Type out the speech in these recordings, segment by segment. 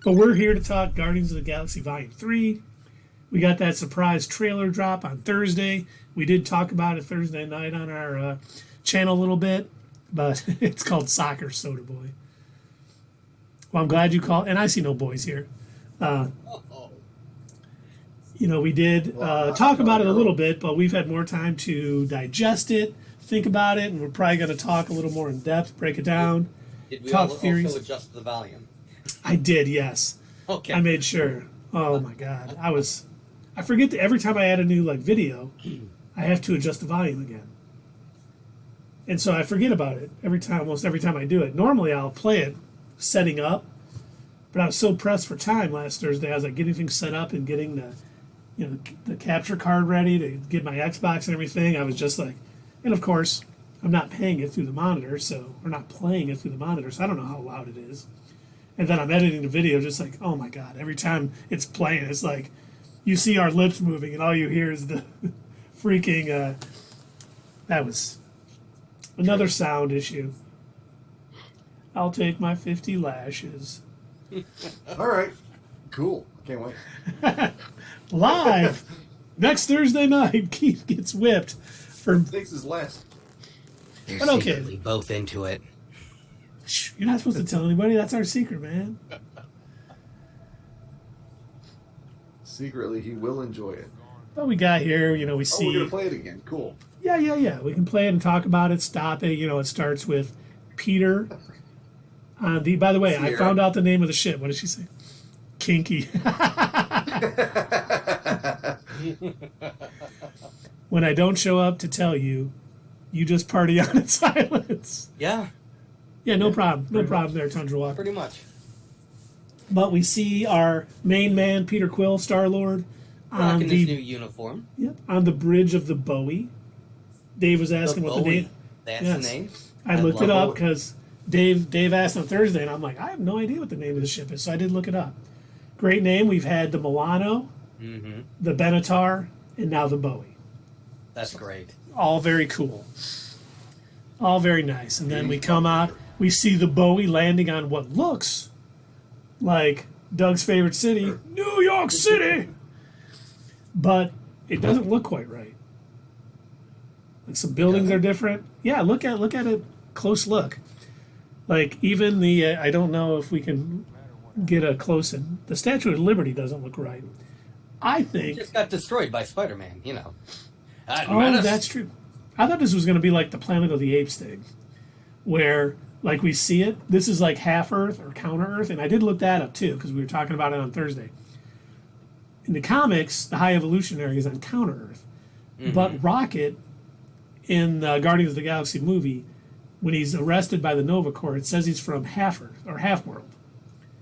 But we're here to talk Guardians of the Galaxy Volume 3. We got that surprise trailer drop on Thursday. We did talk about it Thursday night on our channel a little bit, but it's called Soccer Soda Boy. Well, I'm glad you called, and I see no boys here. We did talk about it a little bit, but we've had more time to digest it, think about it, and we're probably going to talk a little more in depth, break it down, Did we talk also theories. adjust the volume? I did, yes. Okay. I made sure. Oh my God, I forget that every time I add a new video, I have to adjust the volume again, and so I forget about it almost every time I do it. Normally, I'll play it setting up, but I was so pressed for time last Thursday. I was like getting things set up and getting the capture card ready to get my Xbox and everything. I was just like, and of course, I'm not paying it through the monitor, so we're not playing it through the monitor, so I don't know how loud it is. And then I'm editing the video, just like, oh my God, every time it's playing, it's like you see our lips moving, and all you hear is the freaking. That was another sound issue. I'll take my 50 lashes. All right, cool. Can't wait. Live next Thursday night, Keith gets whipped for. Takes his last. They're But okay. secretly both into it. Shh, you're not supposed to tell anybody. That's our secret, man. Secretly, he will enjoy it. But we got here, we Oh, see. we're gonna play it again. Cool. Yeah. We can play it and talk about it, stop it. It starts with Peter. By the way, I Sierra. found out the name of the ship. What did she say? Kinky. When I don't show up to tell you, you just party on in silence. Yeah, Yeah, no problem. No problem there, Tundra Walker. pretty much. But we see our main man, Peter Quill, Star-Lord, on Rocking his new the uniform. on the bridge of the Bowie. Dave was asking what the Bowie. name. That's Yes. the name. I looked love it up Bowie. because Dave asked on Thursday, and I'm like, I have no idea what the name of the ship is, so I did look it up. Great name. We've had the Milano, the Benatar, and now the Bowie. That's great. All very cool. All very nice. And then we come out, we see the Bowie landing on what looks like Doug's favorite city, New York City. But it doesn't look quite right. Like some buildings are different. Yeah, look at it, close look. Like even the I don't know if we can get a close in. The Statue of Liberty doesn't look right. I It think. just got destroyed by Spider-Man, Oh, Mantis. that's true. I thought this was going to be like the Planet of the Apes thing, where like we see it. This is like half Earth or counter Earth, and I did look that up too because we were talking about it on Thursday. In the comics, the High Evolutionary is on counter Earth, but Rocket in the Guardians of the Galaxy movie, when he's arrested by the Nova Corps, it says he's from half Earth or half world,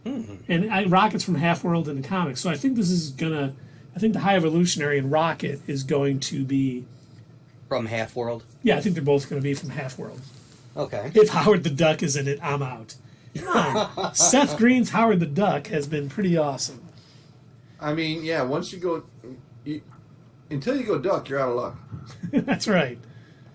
and Rocket's from half world in the comics. So I think this is gonna. I think the High Evolutionary and Rocket is going to be. From Half World. Yeah, I think they're both going to be from half world. Okay. If Howard the Duck is in it, I'm out. Come on. Seth Green's Howard the Duck has been pretty awesome. I mean, yeah. Once you go, until you go duck, you're out of luck. That's right.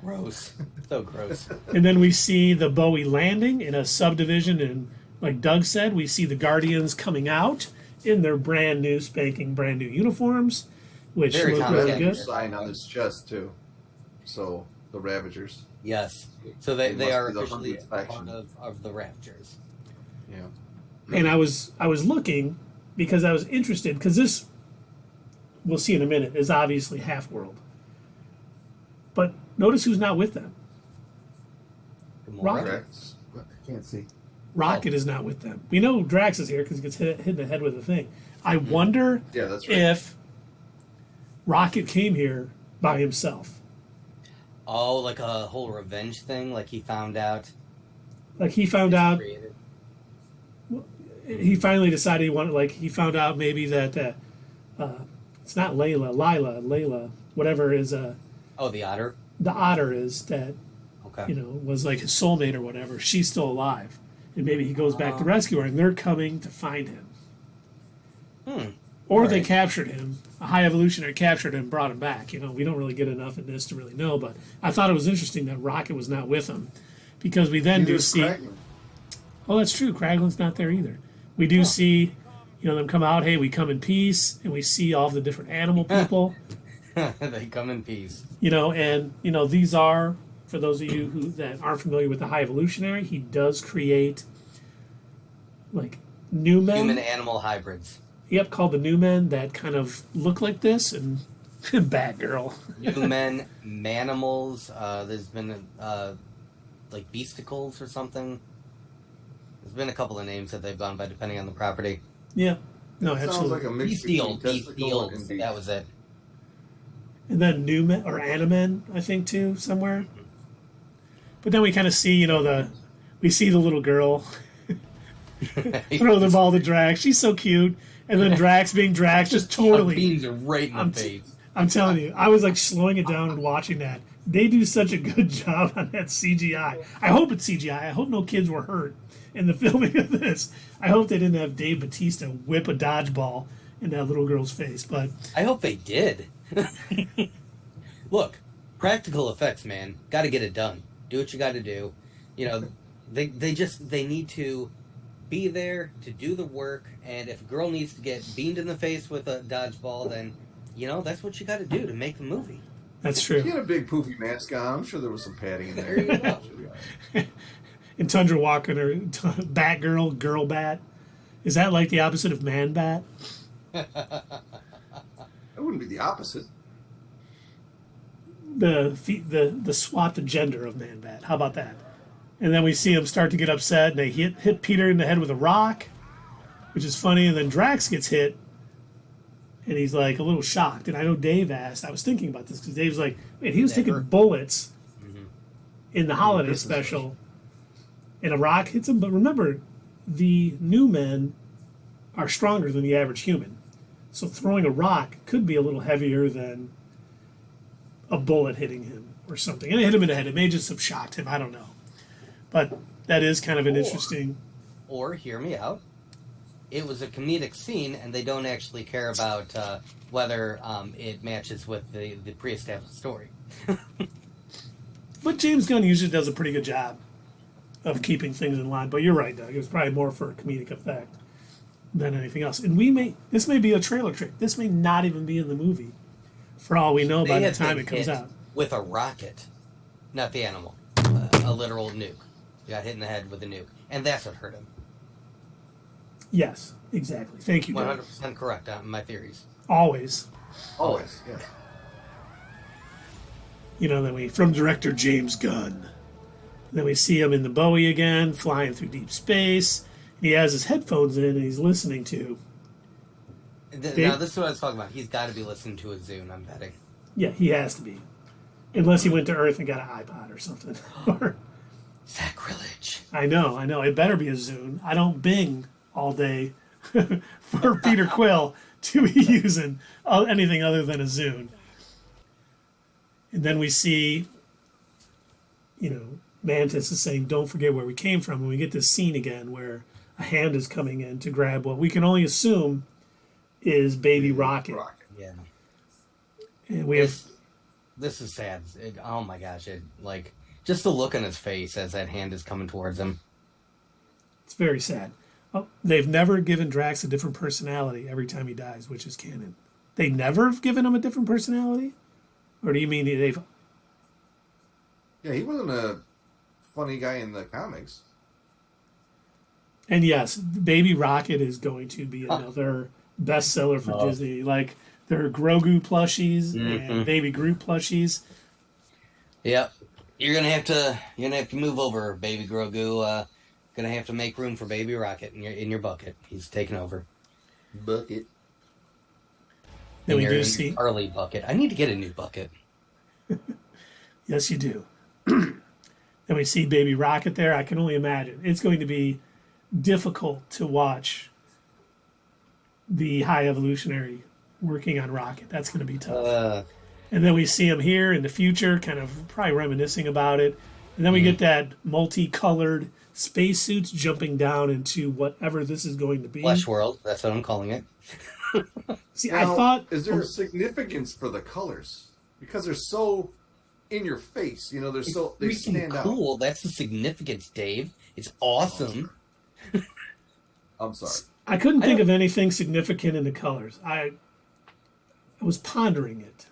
Gross. So gross. And then we see the Bowie landing in a subdivision, and like Doug said, we see the Guardians coming out in their brand new uniforms, which Very look comic really good. Sign on his chest too. So the Ravagers. Yes. So they must are be the officially 100th part faction. of the Raptors. Yeah. And I was looking because I was interested because this we'll see in a minute is obviously half world. But notice who's not with them. Gamora. Rocket. Drax. I can't see. Rocket is not with them. We know Drax is here because he gets hit in the head with a thing. I wonder Yeah, that's right. if Rocket came here by himself. Oh, like a whole revenge thing? Like he found out. Like he found out, Created. he finally decided he wanted, like he found out maybe that it's not Layla, whatever is Oh, the otter? the otter is that, Okay. was like his soulmate or whatever. She's still alive. And maybe he goes back to rescue her and they're coming to find him. Or they Alright. captured him. A High Evolutionary captured him and brought him back. We don't really get enough in this to really know, but I thought it was interesting that Rocket was not with him. Because we then Neither do is see... Kraglin. Oh, that's true. Kraglin's not there either. We do see You know, them come out, hey, we come in peace, and we see all the different animal people. They come in peace. You know, and, you know, these are, for those of you that aren't familiar with the High Evolutionary, he does create, like, new men. Human-animal hybrids. Yep, called the new men that kind of look like this, and Batgirl. New men, manimals. There's been, like, beasticles or something. There's been a couple of names that they've gone by depending on the property. Yeah. No, It sounds absolutely. like a mix between testicle and beast. That was it. And then new men, or animen, I think, too, somewhere. But then we kind of see, you know, we see the little girl throw the ball to Drax. She's so cute. And then Drax being Drax, just totally. Beans are right in the face. I'm telling you, I was like slowing it down and watching that. They do such a good job on that CGI. I hope it's CGI. I hope no kids were hurt in the filming of this. I hope they didn't have Dave Bautista whip a dodgeball in that little girl's face. But I hope they did. Look, practical effects, man. Got to get it done. Do what you got to do. You know, they need to be there to do the work. And if a girl needs to get beamed in the face with a dodgeball, then, you know, that's what you got to do to make the movie. That's true. He had a big poofy mask on. I'm sure there was some padding in there. And Tundra walking her Batgirl, girl bat. Is that like the opposite of man bat? That wouldn't be the opposite. The swapped gender of man bat. How about that? And then we see him start to get upset, and they hit Peter in the head with a rock, which is funny. And then Drax gets hit, and he's like a little shocked. And I know Dave asked. I was thinking about this because Dave's like, man, he was taking bullets in the holiday special, and a rock hits him. But remember, the new men are stronger than the average human, so throwing a rock could be a little heavier than a bullet hitting him or something. And it hit him in the head. It may just have shocked him. I don't know. But that is kind of an interesting... Or, hear me out, it was a comedic scene, and they don't actually care about whether it matches with the pre-established story. But James Gunn usually does a pretty good job of keeping things in line. But you're right, Doug. It was probably more for a comedic effect than anything else. And this may be a trailer trick. This may not even be in the movie, for all we know by the time it comes out. With a rocket, not the animal, a literal nuke. He got hit in the head with a nuke, and that's what hurt him. Yes, exactly. Thank you, Doug. 100% correct on my theories. Always. Always, yeah. You know, then from director James Gunn. Then we see him in the Bowie again, flying through deep space. He has his headphones in, and he's listening to... Now, this is what I was talking about. He's got to be listening to a Zune, I'm betting. Yeah, he has to be. Unless he went to Earth and got an iPod or something. Sacrilege. I know. It better be a Zune. I don't Bing all day for Peter Quill to be using anything other than a Zune. And then we see, you know, Mantis is saying, don't forget where we came from. And we get this scene again where a hand is coming in to grab what we can only assume is Baby Rocket. Yeah. And we have... This is sad. Oh my gosh. Just the look on his face as that hand is coming towards him. It's very sad. Oh, they've never given Drax a different personality every time he dies, which is canon. They never have given him a different personality? Or do you mean they've... Yeah, he wasn't a funny guy in the comics. And yes, Baby Rocket is going to be another bestseller for Disney. Like, there are Grogu plushies and Baby Groot plushies. Yep. You're gonna have to move over, Baby Grogu. Gonna have to make room for Baby Rocket in your bucket. He's taking over. Bucket. Then we do see early bucket. I need to get a new bucket. Yes, you do. Then we see Baby Rocket there. I can only imagine it's going to be difficult to watch the High Evolutionary working on Rocket. That's going to be tough. And then we see him here in the future, kind of probably reminiscing about it. And then we get that multicolored spacesuits jumping down into whatever this is going to be. Flesh World, that's what I'm calling it. See, now, I thought... Is there a significance for the colors? Because they're so in your face, you know, they stand out. Cool, that's the significance, Dave. It's awesome. I'm sorry. I couldn't think of anything significant in the colors. I was pondering it.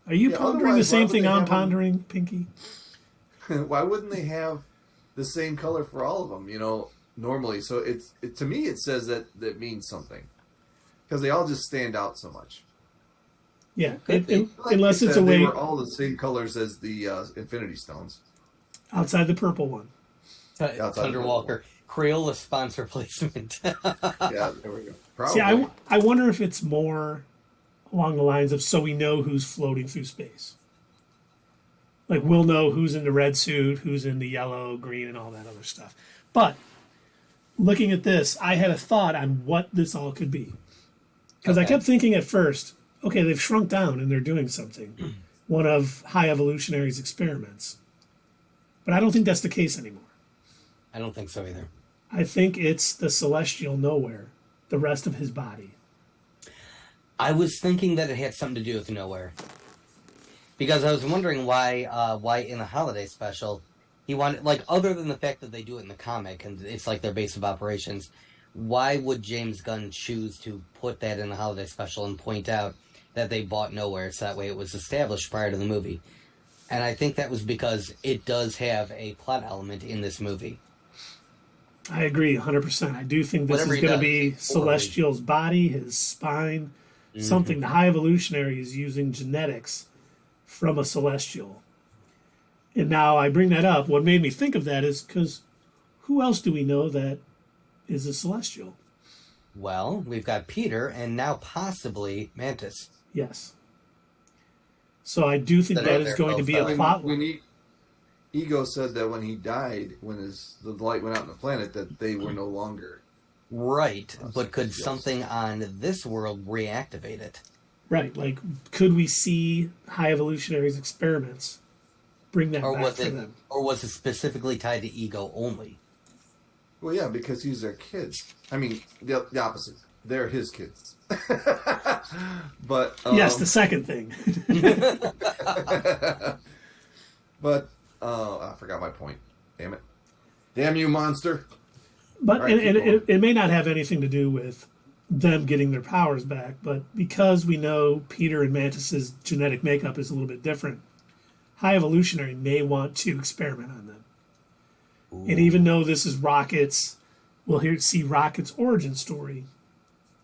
Are you pondering the same thing I'm pondering, Pinky? Why wouldn't they have the same color for all of them? You know, normally. So to me, it says that means something because they all just stand out so much. Yeah, unless it's a way they were all the same colors as the Infinity Stones. Outside the purple one. Thunderwalker. Crayola sponsor placement. Yeah, there we go. Probably. See, I wonder if it's more along the lines of so we know who's floating through space. Like we'll know who's in the red suit, who's in the yellow, green, and all that other stuff. But looking at this, I had a thought on what this all could be. Because I kept thinking at first, okay, they've shrunk down and they're doing something. One of High Evolutionary's experiments. But I don't think that's the case anymore. I don't think so either. I think it's the celestial nowhere, the rest of his body. I was thinking that it had something to do with nowhere. Because I was wondering why in the holiday special, he wanted, like, other than the fact that they do it in the comic, and it's like their base of operations, why would James Gunn choose to put that in the holiday special and point out that they bought nowhere, so that way it was established prior to the movie? And I think that was because it does have a plot element in this movie. I agree 100%. I do think this is going to be Celestial's body, his spine, something. The High Evolutionary is using genetics from a Celestial. And now I bring that up. What made me think of that is because who else do we know that is a Celestial? Well, we've got Peter and now possibly Mantis. Yes. So I do think that is going to be a plot line. Ego said that when he died, when the light went out on the planet, that they were no longer. Right, but could something on this world reactivate it? Right, like could we see High Evolutionary's experiments bring that back for them? Or was it specifically tied to Ego only? Well, yeah, because he's their kids. I mean, the opposite. They're his kids. But yes, the second thing. But I forgot my point. Damn it! Damn you, monster! But right, it may not have anything to do with them getting their powers back, but because we know Peter and Mantis's genetic makeup is a little bit different, High Evolutionary may want to experiment on them. Ooh. And even though this is Rocket's, we'll see Rocket's origin story.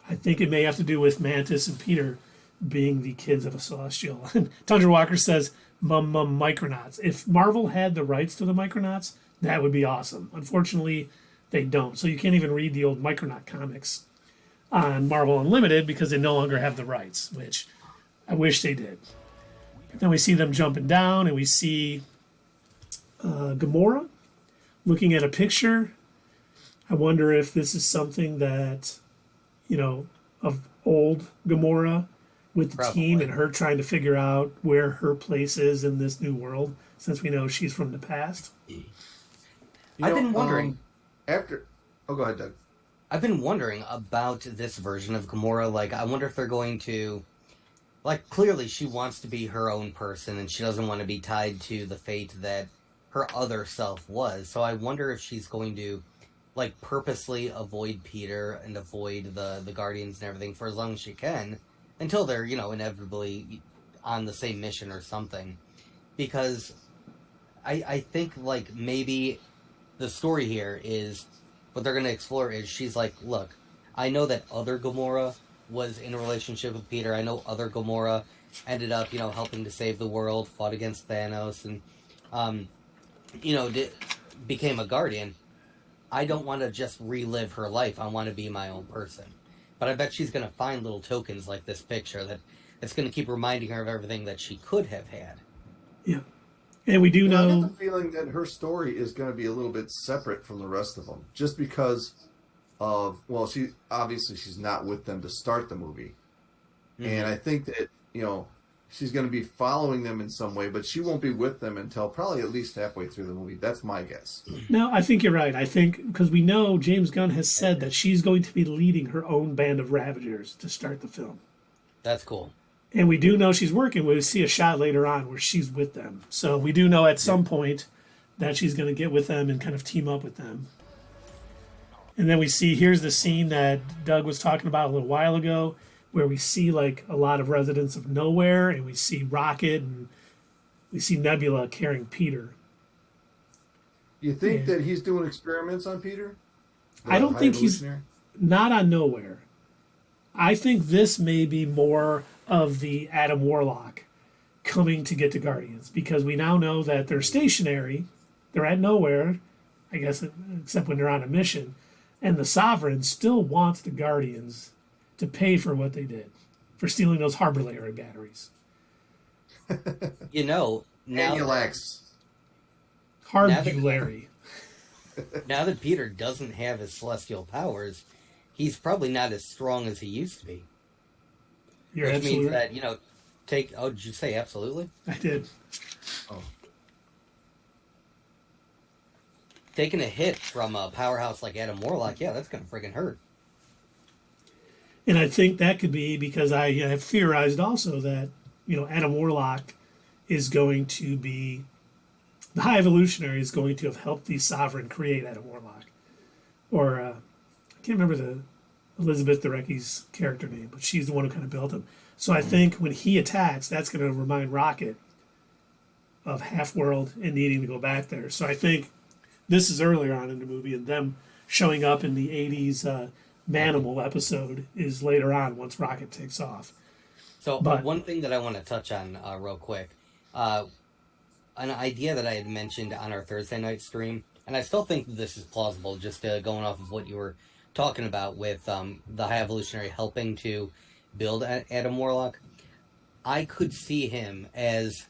I think it may have to do with Mantis and Peter being the kids of a Celestial. And Tundra Walker says, Mum Micronauts. If Marvel had the rights to the Micronauts, that would be awesome. Unfortunately, they don't. So you can't even read the old Micronaut comics on Marvel Unlimited because they no longer have the rights, which I wish they did. But then we see them jumping down and we see Gamora looking at a picture. I wonder if this is something that, of old Gamora with the team and her trying to figure out where her place is in this new world, since we know she's from the past. I've been wondering. Go ahead, Doug. I've been wondering about this version of Gamora. Like, I wonder if they're going to... Like, clearly she wants to be her own person, and she doesn't want to be tied to the fate that her other self was. So I wonder if she's going to, like, purposely avoid Peter and avoid the Guardians and everything for as long as she can, until they're, inevitably on the same mission or something. Because I think, like, maybe the story here is... What they're going to explore is she's like, look, I know that other Gamora was in a relationship with Peter. I know other Gamora ended up, helping to save the world, fought against Thanos, and, became a Guardian. I don't want to just relive her life. I want to be my own person. But I bet she's going to find little tokens like this picture that's going to keep reminding her of everything that she could have had. Yeah. And we do know... I get the feeling that her story is going to be a little bit separate from the rest of them. Just because of... Well, she's not with them to start the movie. Mm-hmm. And I think that, she's going to be following them in some way, but she won't be with them until probably at least halfway through the movie. That's my guess. No, I think you're right. I think... Because we know James Gunn has said that she's going to be leading her own band of Ravagers to start the film. That's cool. And we do know she's working. We'll see a shot later on where she's with them. So we do know at some point that she's going to get with them and kind of team up with them. And then we see, here's the scene that Doug was talking about a little while ago, where we see like a lot of residents of nowhere, and we see Rocket, and we see Nebula carrying Peter. You think that he's doing experiments on Peter? I don't think he's not on Nowhere. I think this may be more of the Adam Warlock coming to get the Guardians, because we now know that they're stationary, they're at Nowhere, I guess, except when they're on a mission, and the Sovereign still wants the Guardians to pay for what they did, for stealing those Harbor Layer batteries. You know, now Harbulary. Now that Peter doesn't have his celestial powers, he's probably not as strong as he used to be. You're Which means right. that, you know, oh, did you say absolutely? I did. Oh. Taking a hit from a powerhouse like Adam Warlock, yeah, that's going to friggin' hurt. And I think that could be because I have theorized also that, you know, Adam Warlock is going to be, the High Evolutionary is going to have helped the Sovereign create Adam Warlock. Or, I can't remember the Elizabeth Debicki's character name, but she's the one who kind of built him. So I think when he attacks, that's going to remind Rocket of Half-World and needing to go back there. So I think this is earlier on in the movie, and them showing up in the 80s Manimal episode is later on once Rocket takes off. So one thing that I want to touch on real quick, an idea that I had mentioned on our Thursday night stream, and I still think this is plausible, just going off of what you were talking about with the High Evolutionary helping to build Adam Warlock. I could see him as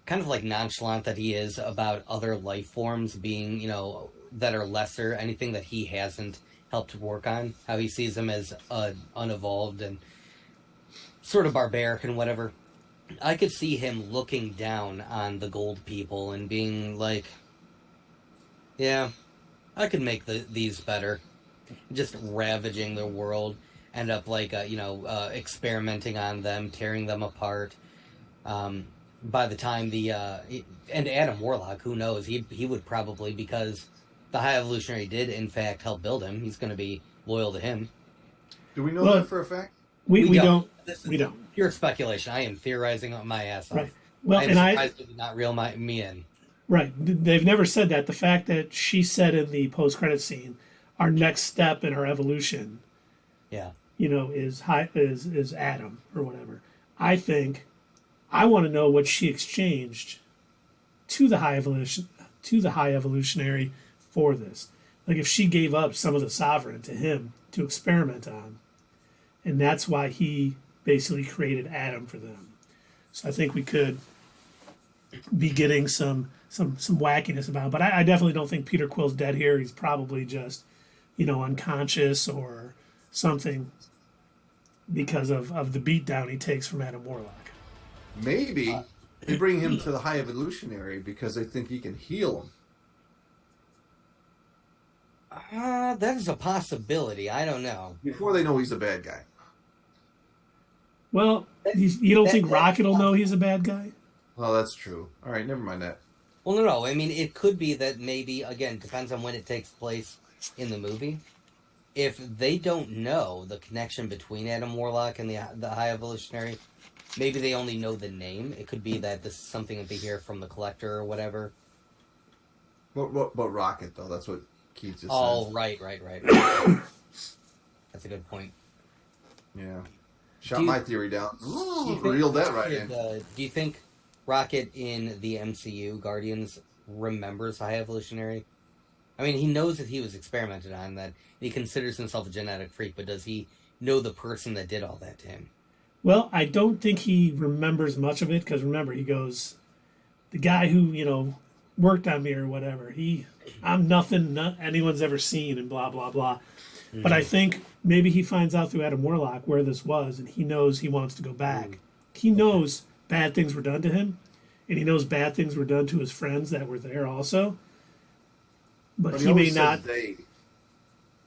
kind of like nonchalant that he is about other life forms being, you know, that are lesser, anything that he hasn't helped work on, how he sees them as unevolved and sort of barbaric and whatever. I could see him looking down on the gold people and being like, yeah, I could make these better. Just ravaging their world, end up like, experimenting on them, tearing them apart. By the time and Adam Warlock, who knows, he would probably, because the High Evolutionary did in fact help build him, he's going to be loyal to him. Do we know that for a fact? We don't. We don't. Pure speculation. I am theorizing on my ass off. Right. Well, I am surprised it did not reel me in. Right. They've never said that. The fact that she said in the post-credit scene, our next step in our evolution, yeah, you know, is Adam or whatever. I think I want to know what she exchanged to the High Evolutionary for this. Like if she gave up some of the Sovereign to him to experiment on, and that's why he basically created Adam for them. So I think we could be getting some wackiness about it. But I definitely don't think Peter Quill's dead here. He's probably just, you know, unconscious or something because of the beatdown he takes from Adam Warlock. Maybe they bring him to the High Evolutionary because they think he can heal him. That is a possibility. I don't know. Before they know he's a bad guy. Well, you don't think Rocket will know he's a bad guy? Well, that's true. All right, never mind that. Well, no. I mean, it could be that maybe, again, depends on when it takes place in the movie. If they don't know the connection between Adam Warlock and the High Evolutionary, maybe they only know the name. It could be that this is something that they hear from the Collector or whatever. But Rocket, though, that's what Keith just said. Oh, right. That's a good point. Yeah. Shot my theory down. Reeled that right in. Do you think Rocket in the MCU Guardians remembers High Evolutionary? I mean, he knows that he was experimented on, that he considers himself a genetic freak, but does he know the person that did all that to him? Well, I don't think he remembers much of it, because remember, he goes, the guy who, you know, worked on me or whatever, I'm nothing anyone's ever seen and blah, blah, blah. Mm-hmm. But I think maybe he finds out through Adam Warlock where this was, and he knows he wants to go back. Mm-hmm. He knows bad things were done to him, and he knows bad things were done to his friends that were there also. But he may not. They,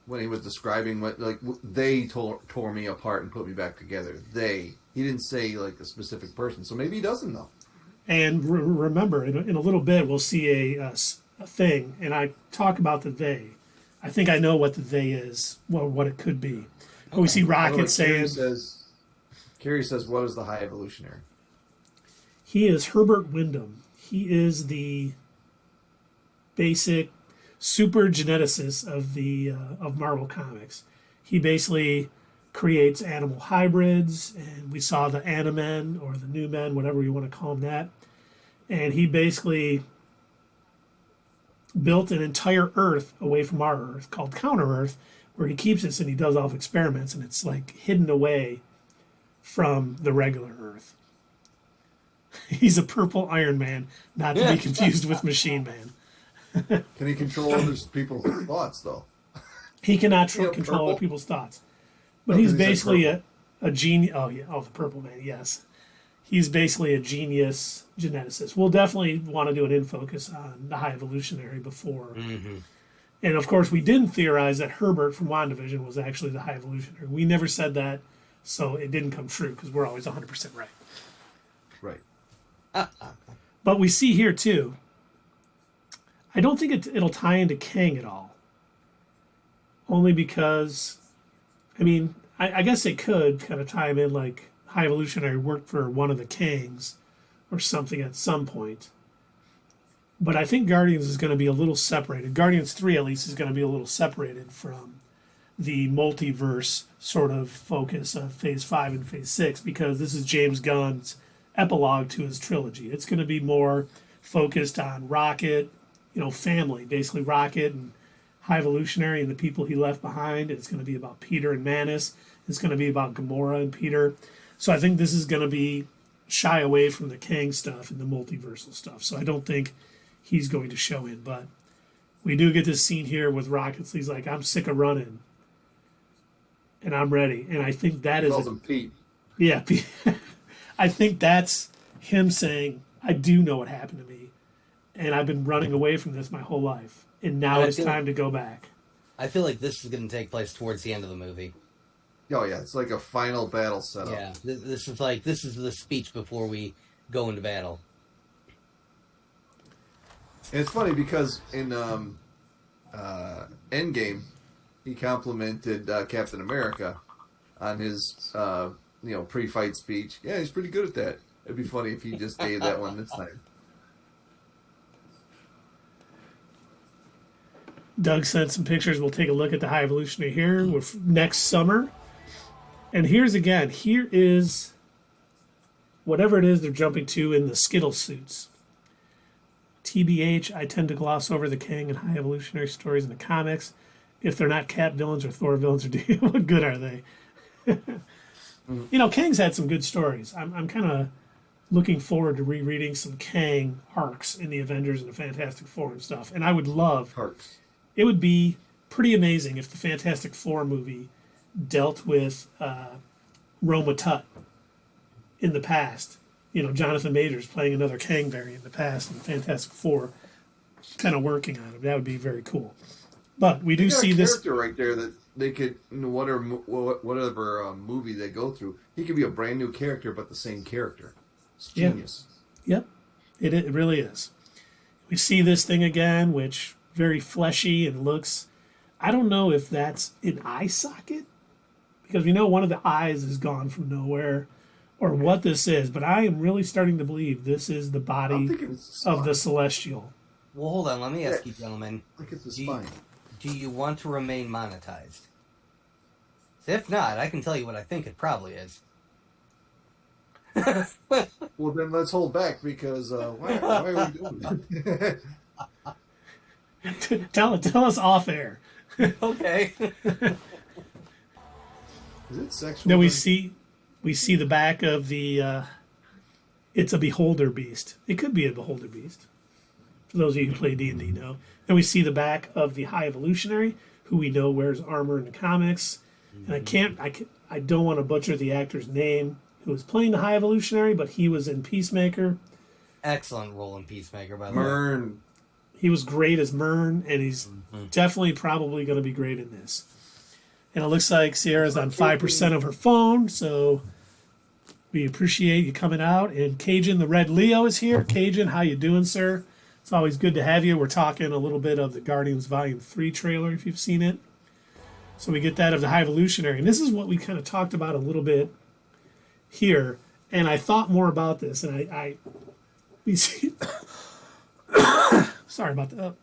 when he was describing what, like, they tore me apart and put me back together. He didn't say like a specific person, so maybe he doesn't know. And remember, in a little bit, we'll see a thing, and I talk about the they. I think I know what the they is, well, what it could be. But we see Rocket saying... Carrie says, what is the High Evolutionary? He is Herbert Wyndham. He is the basic super geneticist of Marvel Comics. He basically creates animal hybrids, and we saw the Animen or the New Men, whatever you want to call them that. And he basically built an entire Earth away from our Earth called Counter Earth, where he keeps us and he does all the experiments, and it's like hidden away from the regular Earth. He's a purple Iron Man, not to be confused with Machine Man. Can he control other people's thoughts, though? He cannot control other people's thoughts. But he's basically a genius. Oh, yeah. Oh, the purple man, yes. He's basically a genius geneticist. We'll definitely want to do an in-focus on the High Evolutionary before. Mm-hmm. And, of course, we didn't theorize that Herbert from WandaVision was actually the High Evolutionary. We never said that, so it didn't come true because we're always 100% right. Right. But we see here, too, I don't think it'll tie into Kang at all. Only because, I mean, I guess it could kind of tie him in like High Evolutionary worked for one of the Kangs or something at some point. But I think Guardians is going to be a little separated. Guardians 3, at least, is going to be a little separated from the multiverse sort of focus of Phase 5 and Phase 6 because this is James Gunn's epilogue to his trilogy. It's going to be more focused on Rocket, family, basically Rocket and High Evolutionary and the people he left behind. It's going to be about Peter and Mantis. It's going to be about Gamora and Peter. So I think this is going to be shy away from the Kang stuff and the multiversal stuff. So I don't think he's going to show in. But we do get this scene here with Rocket. He's like, I'm sick of running. And I'm ready. And I think that is... him Pete. Yeah, Pete. I think that's him saying, I do know what happened to me. And I've been running away from this my whole life. And now it's time to go back. I feel like this is going to take place towards the end of the movie. Oh, yeah. It's like a final battle setup. Yeah. This is the speech before we go into battle. And it's funny because in Endgame, he complimented Captain America on his, pre-fight speech. Yeah, he's pretty good at that. It'd be funny if he just gave that one this time. Doug sent some pictures. We'll take a look at the High Evolutionary here with next summer. And here is whatever it is they're jumping to in the Skittle suits. TBH, I tend to gloss over the Kang and High Evolutionary stories in the comics. If they're not Cap villains or Thor villains, what good are they? Kang's had some good stories. I'm kind of looking forward to rereading some Kang arcs in the Avengers and the Fantastic Four and stuff. And I would love... Arcs. It would be pretty amazing if the Fantastic Four movie dealt with Roma Tut in the past. Jonathan Majors playing another Kang variant in the past, and Fantastic Four kind of working on him. That would be very cool. But we do see this character right there that they could, whatever movie they go through, he could be a brand new character, but the same character. It's genius. Yep, it really is. We see this thing again, which very fleshy and looks. I don't know if that's an eye socket because we know one of the eyes is gone from nowhere, or what this is. But I am really starting to believe this is the body of the Celestial. Well, hold on. Let me ask you, gentlemen. Look at the spine. Do you want to remain monetized? If not, I can tell you what I think it probably is. Well, then let's hold back because why are we doing that? Tell us off air. Okay. Is it sexual? Then we see the back of the. It's a beholder beast. It could be a beholder beast. For those of you who play D&D know. Then we see the back of the High Evolutionary, who we know wears armor in the comics. And I don't want to butcher the actor's name who was playing the High Evolutionary, but he was in Peacemaker. Excellent role in Peacemaker, by the way. He was great as Myrn, and he's definitely probably going to be great in this. And it looks like Sierra's on 5% of her phone, so we appreciate you coming out. And Cajun, the Red Leo, is here. Cajun, how you doing, sir? It's always good to have you. We're talking a little bit of the Guardians Volume 3 trailer, if you've seen it. So we get that of the High Evolutionary. And this is what we kind of talked about a little bit here. And I thought more about this. And we see... Sorry about that.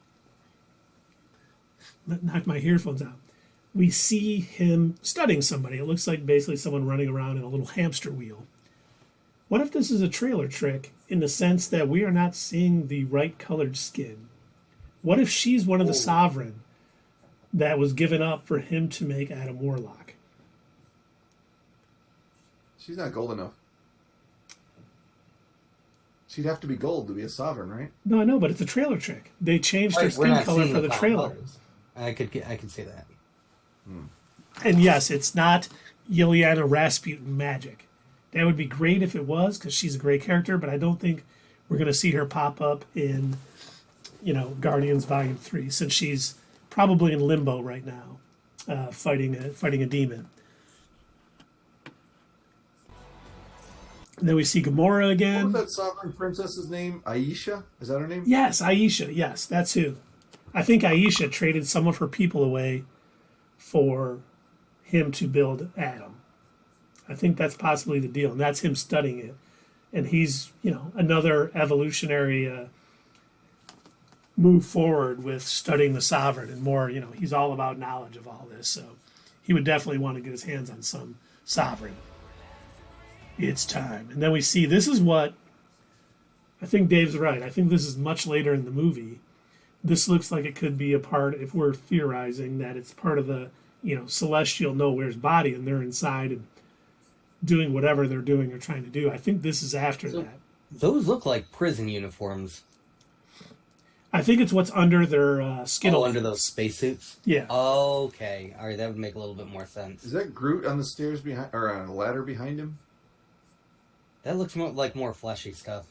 Knocked my earphones out. We see him studying somebody. It looks like basically someone running around in a little hamster wheel. What if this is a trailer trick in the sense that we are not seeing the right colored skin? What if she's one of the Sovereign that was given up for him to make Adam Warlock? She's not gold enough. She'd have to be gold to be a Sovereign, right? No, I know, but it's a trailer trick. They changed her skin color for the trailer. I could see that. And yes, it's not Yelena Rasputin magic. That would be great if it was, because she's a great character, but I don't think we're going to see her pop up in, Guardians Volume 3, since she's probably in limbo right now, fighting a demon. And then we see Gamora again. What was that Sovereign princess's name? Aisha? Is that her name? Yes, Aisha. Yes, that's who. I think Aisha traded some of her people away for him to build Adam. I think that's possibly the deal, and that's him studying it. And he's, another evolutionary move forward with studying the Sovereign and more, he's all about knowledge of all this. So he would definitely want to get his hands on some Sovereign. It's time. And then we see, this is what, I think Dave's right. I think this is much later in the movie. This looks like it could be a part, if we're theorizing, that it's part of the, celestial nowhere's body, and they're inside and doing whatever they're doing or trying to do. I think this is after that. Those look like prison uniforms. I think it's what's under their skin. Oh, under those spacesuits? Yeah. Okay. All right, that would make a little bit more sense. Is that Groot on the stairs behind, or on a ladder behind him? That looks more fleshy stuff.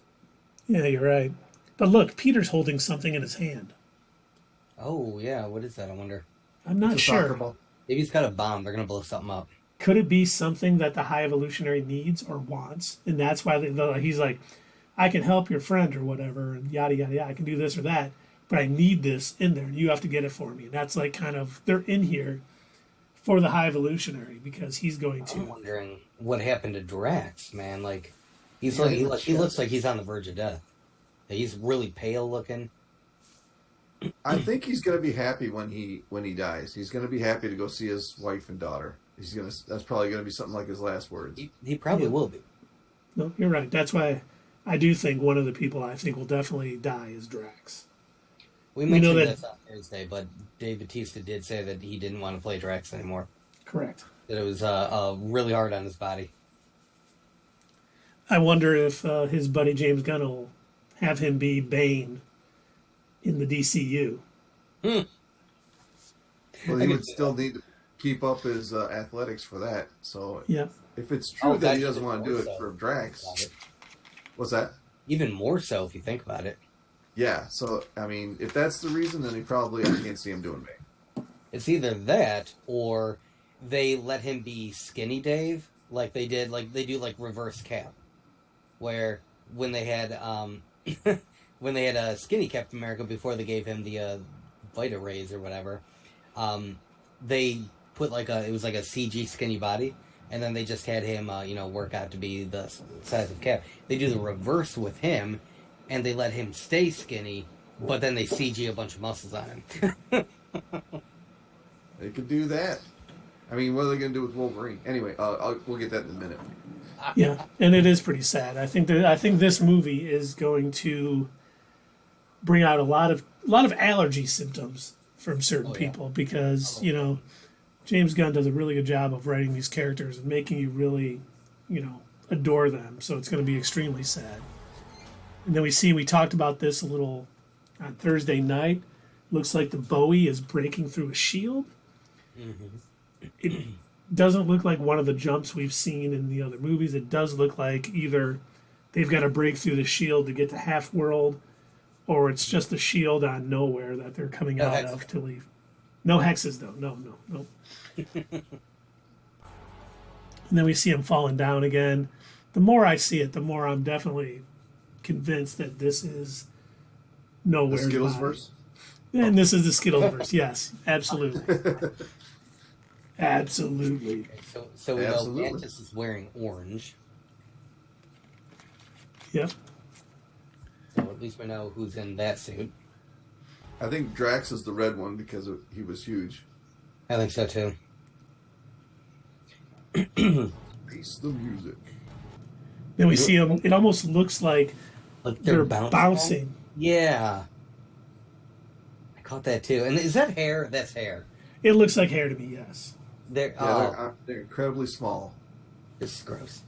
Yeah, you're right. But look, Peter's holding something in his hand. Oh, yeah. What is that, I wonder? I'm not sure. Maybe he's got a bomb. They're going to blow something up. Could it be something that the High Evolutionary needs or wants? And that's why he's like, I can help your friend or whatever, and yada, yada, yada. I can do this or that, but I need this in there, and you have to get it for me. And that's like kind of, they're in here for the High Evolutionary because he's going to... I'm wondering what happened to Drax, man. Like, he looks like he's on the verge of death. He's really pale looking. I think he's going to be happy when he dies. He's going to be happy to go see his wife and daughter. That's probably going to be something like his last words. He probably will be. No, you're right. That's why I do think one of the people I think will definitely die is Drax. We mentioned this on Thursday, but Dave Bautista did say that he didn't want to play Drax anymore. Correct. That it was really hard on his body. I wonder if his buddy James Gunn will have him be Bane in the DCU. Well, he would still need to keep up his athletics for that. So yeah, if it's true that he doesn't want to do it for Drax, what's that? Even more so if you think about it. Yeah. So I mean, if that's the reason, then I can't see him doing Bane. It's either that or they let him be Skinny Dave, like they do reverse Cap, where when they had Skinny Captain America before they gave him the Vita Rays or whatever, they put it was like a CG skinny body, and then they just had him work out to be the size of Cap. They do the reverse with him, and they let him stay skinny, but then they CG a bunch of muscles on him. They could do that. I mean, what are they going to do with Wolverine? Anyway, we'll get that in a minute. Yeah, and it is pretty sad. I think this movie is going to bring out a lot of allergy symptoms from certain people because James Gunn does a really good job of writing these characters and making you really adore them. So it's going to be extremely sad. And then we talked about this a little on Thursday night. Looks like the Bowie is breaking through a shield. Mm-hmm. It doesn't look like one of the jumps we've seen in the other movies. It does look like either they've got to break through the shield to get to Half-World, or it's just a shield on nowhere that they're coming out of to leave. No hexes, though. No. And then we see him falling down again. The more I see it, the more I'm definitely convinced that this is The Nowhere's Skittles body. verse. And this is the Skittleverse. Yes, absolutely. Absolutely. Okay, so we know Absolutely. Mantis is wearing orange. Yep. So at least we know who's in that suit. I think Drax is the red one because he was huge. I think so too. Face the music. Then we see them. It almost looks like Like they're bouncing. bouncing. Yeah. I caught that too. And is that hair? That's hair. It looks like hair to me, yes. They're incredibly small. This is gross.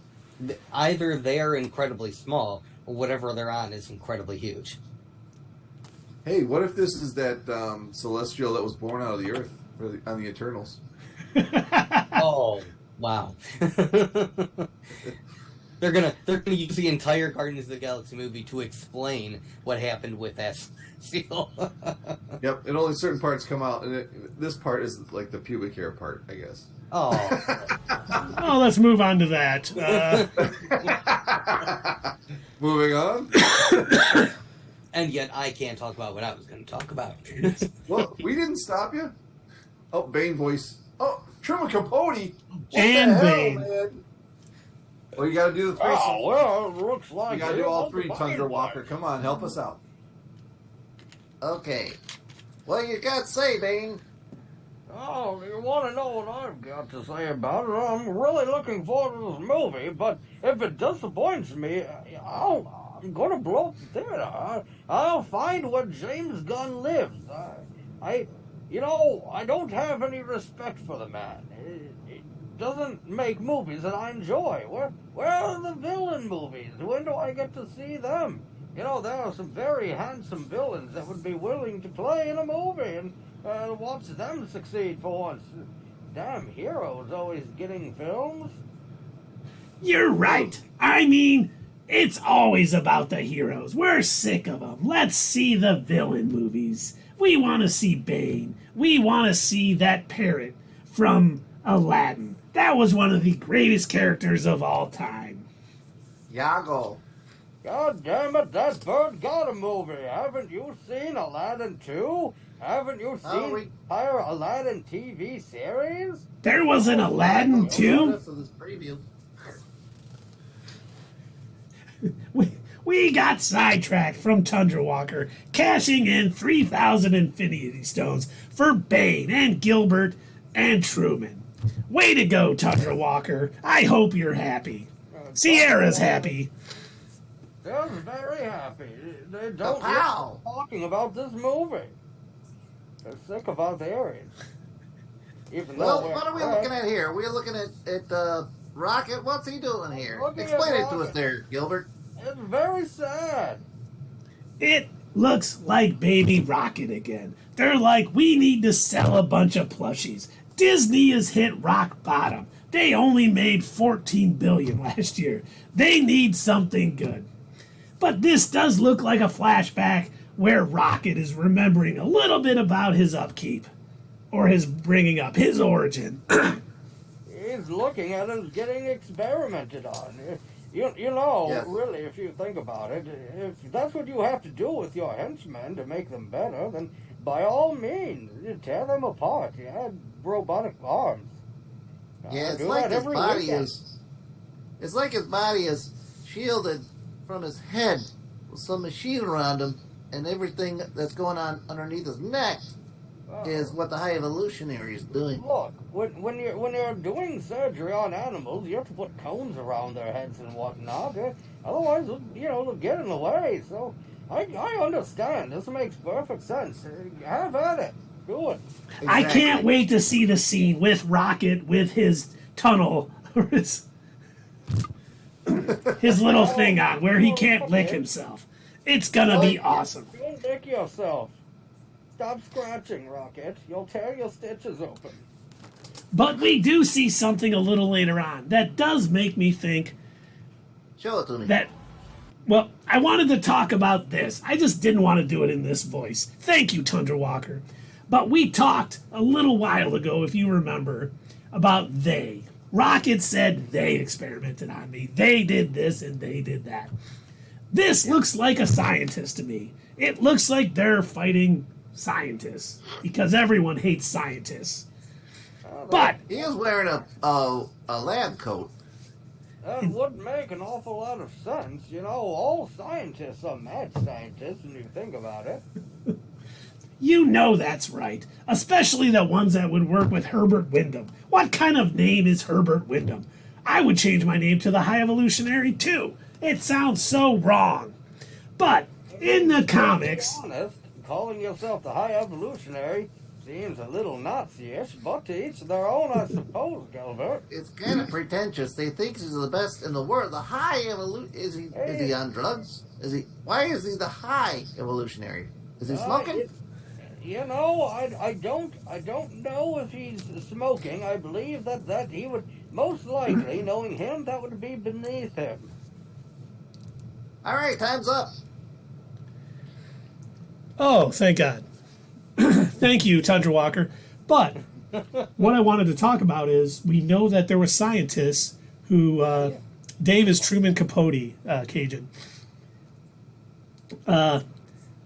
Either they are incredibly small, or whatever they're on is incredibly huge. Hey, what if this is that celestial that was born out of the earth on the Eternals? Oh, wow. They're gonna use the entire Guardians of the Galaxy movie to explain what happened with that seal. Yep, and only certain parts come out, and this part is like the pubic hair part, I guess. Oh. Oh, let's move on to that. Moving on. And yet I can't talk about what I was going to talk about. Well, we didn't stop you. Oh, Bane voice. Oh, Truman Capote. What And the hell, Bane. man? Well, you got to do the three. Oh, well, it looks like You got to do all three, Tundra Walker. Come on, help us out. Okay. What you got to say, Bane? Oh, you want to know what I've got to say about it? I'm really looking forward to this movie, but if it disappoints me, I'm going to blow up the theater. I'll find where James Gunn lives. I don't have any respect for the man. He doesn't make movies that I enjoy. Where are the villain movies? When do I get to see them? You know, there are some very handsome villains that would be willing to play in a movie, and watch them succeed for once. Damn heroes always getting films. You're right. I mean, it's always about the heroes. We're sick of them. Let's see the villain movies. We want to see Bane. We want to see that parrot from Aladdin. That was one of the greatest characters of all time. Yago. God damn it, that bird got a movie. Haven't you seen Aladdin 2? Haven't you seen the entire Aladdin TV series? There was an Aladdin too? This preview. We got sidetracked from Tundra Walker, cashing in 3,000 Infinity Stones for Bane and Gilbert and Truman. Way to go, Tundra Walker. I hope you're happy. Sierra's happy. They're very happy. They don't stop talking about this movie. They're sick of our theories. Well, what are we looking at here? We're looking at Rocket. What's he doing here? Explain it to us there, Gilbert. It's very sad. It looks like Baby Rocket again. They're like, we need to sell a bunch of plushies. Disney has hit rock bottom. They only made $14 billion last year. They need something good. But this does look like a flashback where Rocket is remembering a little bit about his upkeep. Or his bringing up, his origin. He's looking at us getting experimented on. You know, Yes. really, if you think about it, if that's what you have to do with your henchmen to make them better, then by all means, you tear them apart. You add robotic arms. Yeah, it's do like that his every body weekend. is. It's like his body is shielded from his head with some machine around him, and everything that's going on underneath his neck is what the High Evolutionary is doing. Look, when you're doing surgery on animals, you have to put cones around their heads and whatnot. Otherwise, they'll get in the way. So I understand. This makes perfect sense. Have at it. Do it. I can't wait to see the scene with Rocket with his tunnel or his little thing on where he can't lick himself. It's gonna be awesome. Don't lick yourself. Stop scratching, Rocket. You'll tear your stitches open. But we do see something a little later on that does make me think Show it to me. that, well, I wanted to talk about this. I just didn't want to do it in this voice. Thank you, Tundra Walker. But we talked a little while ago, if you remember, about they. Rocket said they experimented on me. They did this and they did that. This looks like a scientist to me. It looks like they're fighting scientists because everyone hates scientists. But he is wearing a lab coat. That would make an awful lot of sense. You know, all scientists are mad scientists when you think about it. you know that's right, especially the ones that would work with Herbert Wyndham. What kind of name is Herbert Wyndham? I would change my name to the High Evolutionary too. It sounds so wrong. But in the comics, To be honest, calling yourself the High Evolutionary seems a little Nazi-ish, but to each their own, I suppose, Gilbert. It's kind of pretentious. They think he's the best in the world. The High Evolution. Is he on drugs? Is he? Why is he the High Evolutionary? Is he smoking? You know, I don't know if he's smoking. I believe that he would most likely, knowing him, that would be beneath him. All right, time's up. oh, thank God. Thank you, Tundra Walker. But what I wanted to talk about is we know that there were scientists who, Dave is Truman Capote, Cajun.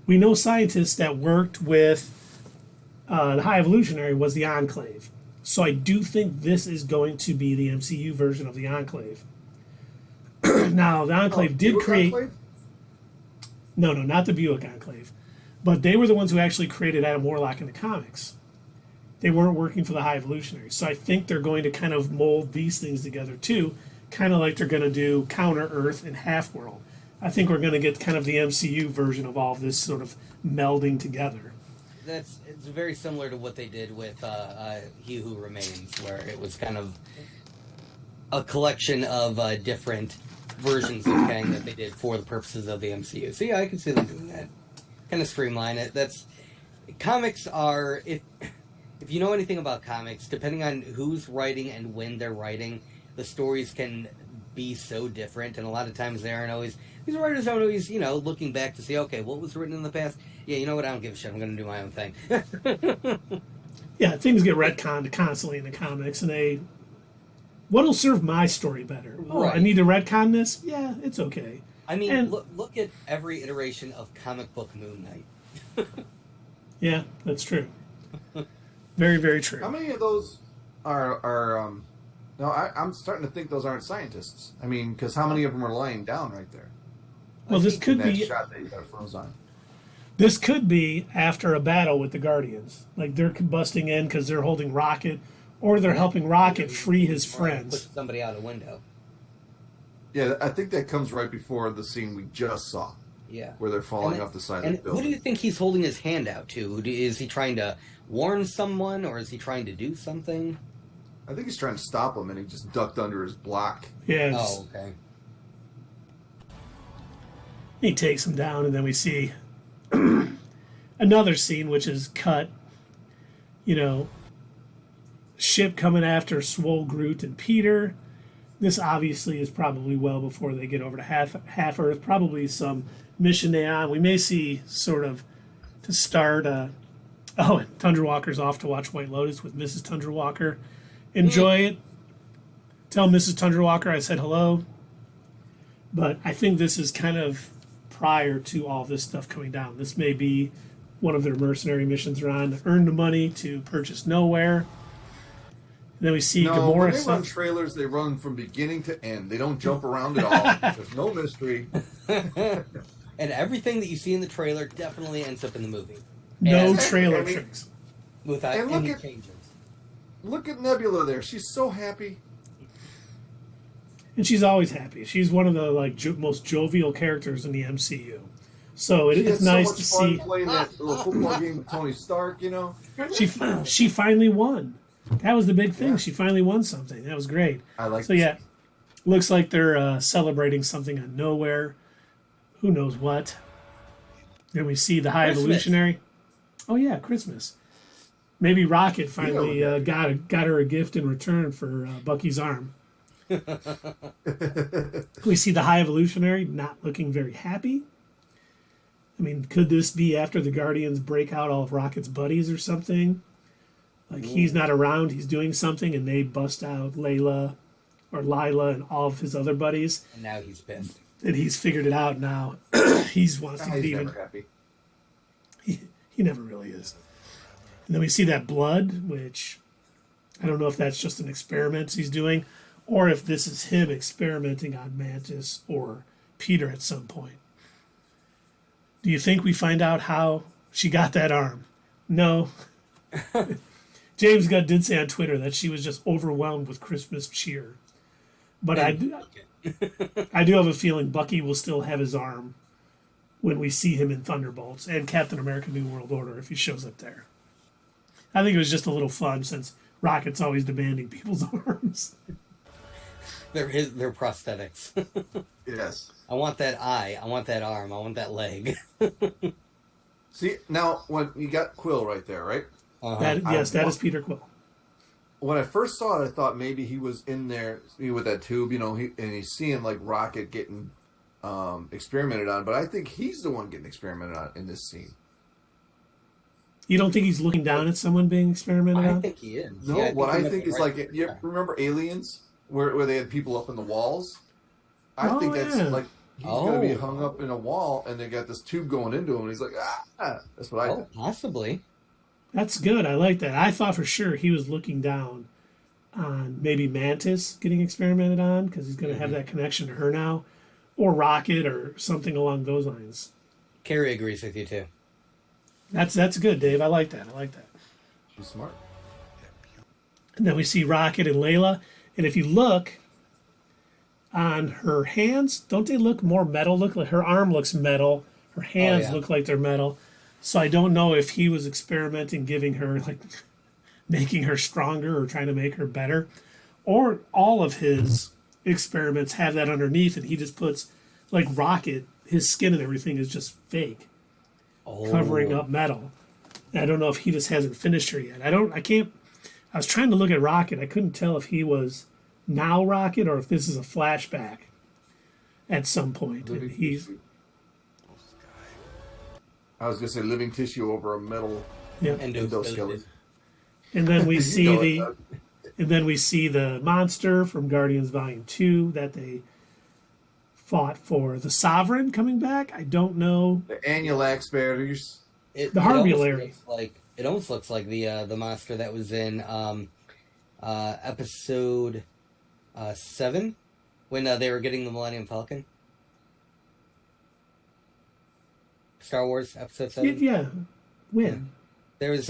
We know scientists that worked with the High Evolutionary was the Enclave. So I do think this is going to be the MCU version of the Enclave. Now, the Enclave did create... Enclave? No, not the Buick Enclave. But they were the ones who actually created Adam Warlock in the comics. They weren't working for the High Evolutionary. So I think they're going to kind of mold these things together too, kind of like they're going to do Counter Earth and Half World. I think we're going to get kind of the MCU version of all of this sort of melding together. It's very similar to what they did with He Who Remains, where it was kind of a collection of different versions of Kang that they did for the purposes of the MCU. So yeah, I can see them doing that. Kind of streamline it. Comics are, if you know anything about comics, depending on who's writing and when they're writing, the stories can be so different, and a lot of times they aren't always, these writers aren't always, looking back to see, okay, what was written in the past? Yeah, you know what, I don't give a shit, I'm going to do my own thing. Yeah, things get retconned constantly in the comics, and what'll serve my story better? Oh, Right. I need to retcon this? Yeah, it's okay. I mean, And- look at every iteration of comic book Moon Knight. Yeah, that's true. Very, very true. How many of those are no, I'm starting to think those aren't scientists. I mean, because how many of them are lying down right there? Well, this could In that be shot that you got froze on. this could be after a battle with the Guardians. Like they're busting in because they're holding Rocket, or they're helping Rocket free his Push friends. somebody out a window. Yeah, I think that comes right before the scene we just saw, Yeah. where they're falling off the side of the And building. who do you think he's holding his hand out to? Is he trying to warn someone, or is he trying to do something? I think he's trying to stop him, and he just ducked under his block. Yeah, Oh, okay. he takes him down, and then we see another scene which is cut. Ship coming after Swole, Groot, and Peter. This obviously is probably well before they get over to Half Earth. Probably some mission they on. We may see sort of to start. And Tundra Walker's off to watch White Lotus with Mrs. Tundra Walker. Enjoy it. Tell Mrs. Tundra Walker I said hello. But I think this is kind of prior to all this stuff coming down. This may be one of their mercenary missions they're on to earn the money to purchase Nowhere. And then we see No, Gamora. when they run trailers, they run from beginning to end. They don't jump around at all. There's no mystery. And everything that you see in the trailer definitely ends up in the movie. No And trailer I mean- tricks. without And look any at- changes. Look at Nebula there. She's so happy. And she's always happy. She's one of the most jovial characters in the MCU. So She it's had nice so to much fun see playing that little football game with Tony Stark, she finally won. That was the big thing. Yeah. She finally won something. That was great. I like So yeah, looks like they're celebrating something on Nowhere. Who knows what? Then we see the High Christmas. Evolutionary. Oh yeah, Christmas. Maybe Rocket finally got her a gift in return for Bucky's arm. We see the High Evolutionary not looking very happy. I mean, could this be after the Guardians break out all of Rocket's buddies or something? Like he's not around, he's doing something, and they bust out Layla or Lila and all of his other buddies. And now he's pissed. And he's figured it out now. He wants to He's be never happy. He never really is. And then we see that blood, which I don't know if that's just an experiment he's doing, or if this is him experimenting on Mantis or Peter at some point. Do you think we find out how she got that arm? No. James Gunn did say on Twitter that she was just overwhelmed with Christmas cheer. But I do have a feeling Bucky will still have his arm when we see him in Thunderbolts and Captain America New World Order if he shows up there. I think it was just a little fun since Rocket's always demanding people's arms. They're prosthetics. Yes. I want that eye. I want that arm. I want that leg. See, now, when you got Quill right there, right? That is Peter Quill. When I first saw it, I thought maybe he was in there with that tube, and he's seeing, like, Rocket getting experimented on, but I think he's the one getting experimented on in this scene. You don't think he's looking down at someone being experimented on? I think he is. No, what I think is like, you remember Aliens, where they had people up in the walls? I think that's like, he's going to be hung up in a wall, and they got this tube going into him, and he's like, ah! That's what I think. Possibly. That's good. I like that. I thought for sure he was looking down on maybe Mantis getting experimented on, because he's going to have that connection to her now, or Rocket, or something along those lines. Carrie agrees with you, too. That's good, Dave. I like that. She's smart. And then we see Rocket and Layla. And if you look on her hands, don't they look more metal? Look like her arm looks metal. Her hands look like they're metal. So I don't know if he was experimenting, giving her, like, making her stronger or trying to make her better. Or all of his experiments have that underneath, and he just puts, like, Rocket, his skin and everything is just fake. Covering up metal. And I don't know if he just hasn't finished her yet. I was trying to look at Rocket. I couldn't tell if he was now Rocket or if this is a flashback at some point. And I was going to say living tissue over a metal endoskeleton. And then we see the monster from Guardians Volume 2 that they fought for. The Sovereign coming back? I don't know. The Annulax bearers. The Harbulary. It almost looks like the monster that was in episode 7 when they were getting the Millennium Falcon. Star Wars episode 7. Yeah. When? There was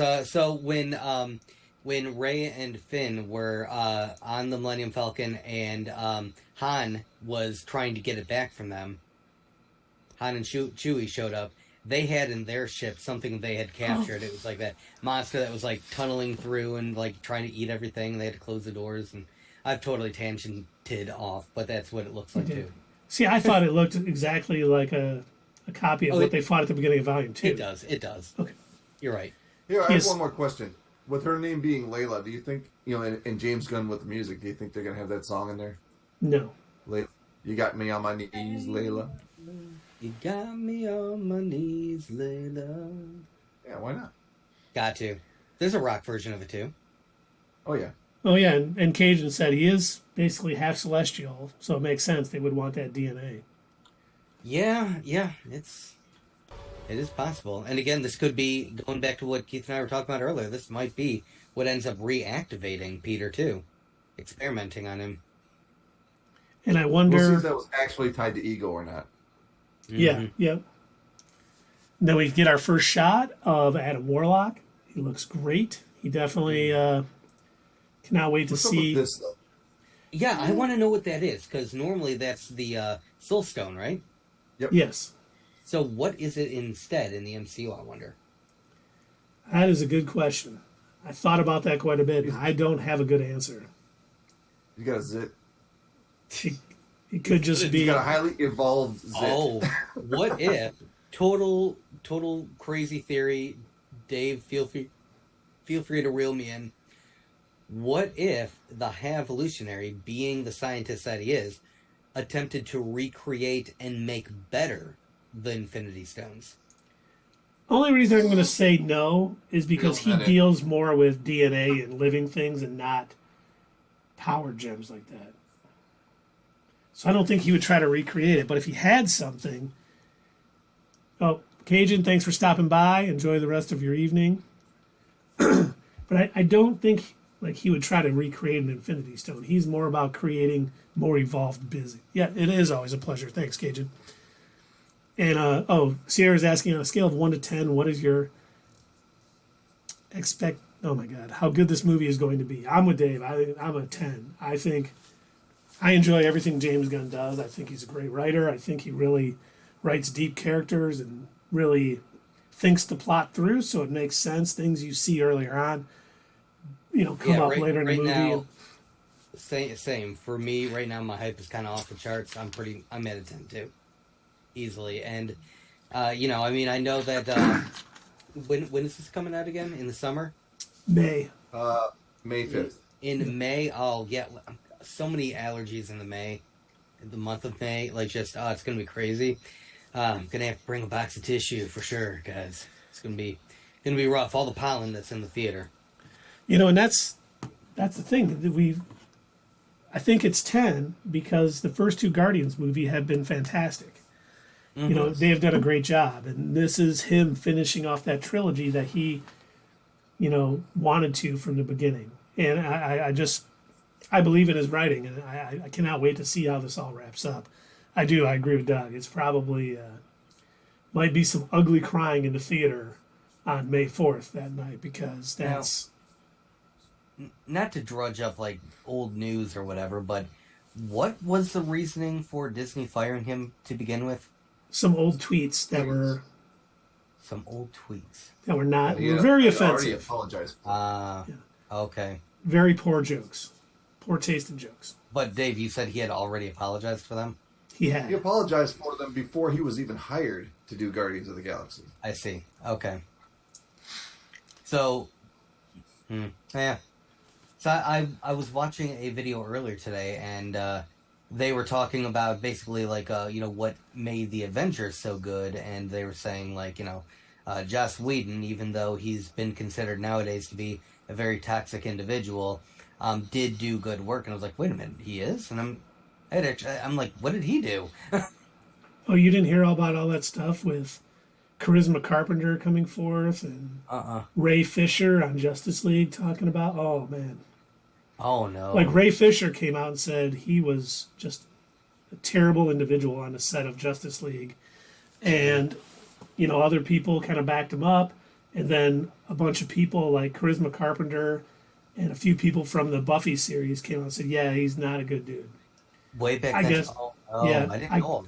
when Rey and Finn were on the Millennium Falcon and Han was trying to get it back from them. Han and Chewie showed up. They had in their ship something they had captured. It was like that monster that was like tunneling through and like trying to eat everything. They had to close the doors, and I've totally tangented off, but that's what it looks like too. See, I thought it looked exactly like a copy of what they fought at the beginning of Volume 2. It does. Okay. You're right. Here, I have one more question. With her name being Layla, do you think, and James Gunn with the music, do you think they're going to have that song in there? No. You got me on my knees, Layla. You got me on my knees, Layla. Yeah, why not? Got to. There's a rock version of it, too. Oh, yeah. And Cajun said he is basically half celestial, so it makes sense they would want that DNA. Yeah, it is possible. And again, this could be, going back to what Keith and I were talking about earlier, this might be what ends up reactivating Peter, too. Experimenting on him. And I wonder... We'll see if that was actually tied to ego or not. Yeah. Then we get our first shot of Adam Warlock. He looks great. He definitely cannot wait to see... What's up with this, though? Yeah, I want to know what that is, because normally that's the Soul Stone, right? Yep. Yes. So what is it instead in the MCU, I wonder? That is a good question. I thought about that quite a bit, and I don't have a good answer. You got a zit. It could just be... You got a highly evolved zit. Oh, what if... Total crazy theory. Dave, feel free to reel me in. What if the Evolutionary, being the scientist that he is, attempted to recreate and make better the Infinity Stones? Only reason I'm going to say no is because he deals more with DNA and living things and not power gems like that. So I don't think he would try to recreate it. But if he had something... Oh, Cajun, thanks for stopping by. Enjoy the rest of your evening. But I don't think like he would try to recreate an Infinity Stone. He's more about creating more evolved busy. Yeah, it is always a pleasure. Thanks, Cajun. And Sierra's asking on a scale of 1 to 10, what is your oh my God, how good this movie is going to be. I'm with Dave. I'm a 10. I think I enjoy everything James Gunn does. I think he's a great writer. I think he really writes deep characters and really thinks the plot through so it makes sense. Things you see earlier on, come up later in the movie. Now, same. For me, right now, my hype is kind of off the charts. I'm at a 10 too. Easily. And, I know that, when is this coming out again? In the summer? May. May 5th. In May? Oh, yeah. So many allergies in the month of May. Like, just, it's going to be crazy. I'm going to have to bring a box of tissue for sure, guys. It's going to be rough. All the pollen that's in the theater. And that's the thing. I think it's 10 because the first two Guardians movie have been fantastic. Mm-hmm. They have done a great job. And this is him finishing off that trilogy that he, wanted to from the beginning. And I believe in his writing, and I cannot wait to see how this all wraps up. I agree with Doug. It's probably, might be some ugly crying in the theater on May 4th that night because that's... Now, not to drudge up like old news or whatever, but what was the reasoning for Disney firing him to begin with? Some old tweets that were... Some old tweets. That were not... were very offensive. Already apologized. Okay. Very poor jokes. Poor taste in jokes. But Dave, you said he had already apologized for them? He had. He apologized for them before he was even hired to do Guardians of the Galaxy. I see. Okay. So... yeah. So I was watching a video earlier today, and they were talking about basically like what made the Avengers so good, and they were saying like Joss Whedon, even though he's been considered nowadays to be a very toxic individual, did do good work, and I was like, wait a minute, he is, and I'm like, what did he do? Oh, you didn't hear about all that stuff with Charisma Carpenter coming forth and Ray Fisher on Justice League talking about, oh man. Oh no. Like Ray Fisher came out and said he was just a terrible individual on the set of Justice League. And, other people kind of backed him up. And then a bunch of people like Charisma Carpenter and a few people from the Buffy series came out and said, yeah, he's not a good dude. Way back I then. guess, I didn't know.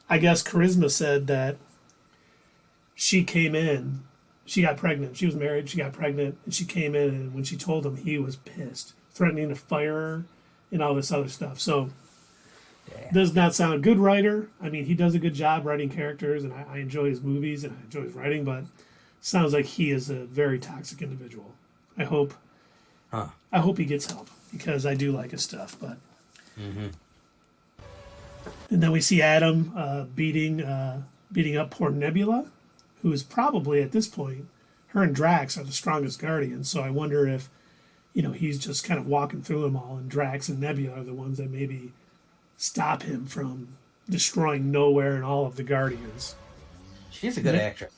I guess Charisma said that she came in, she got pregnant. She was married, she got pregnant, and she came in, and when she told him, he was pissed, threatening to fire her and all this other stuff. So, does not sound a good writer. I mean, he does a good job writing characters, and I enjoy his movies, and I enjoy his writing, but sounds like he is a very toxic individual. I hope he gets help, because I do like his stuff, but... Mm-hmm. And then we see Adam beating up poor Nebula, who is probably, at this point, her and Drax are the strongest Guardians, so I wonder if, he's just kind of walking through them all, and Drax and Nebula are the ones that maybe stop him from destroying Nowhere and all of the Guardians. She's a good actress.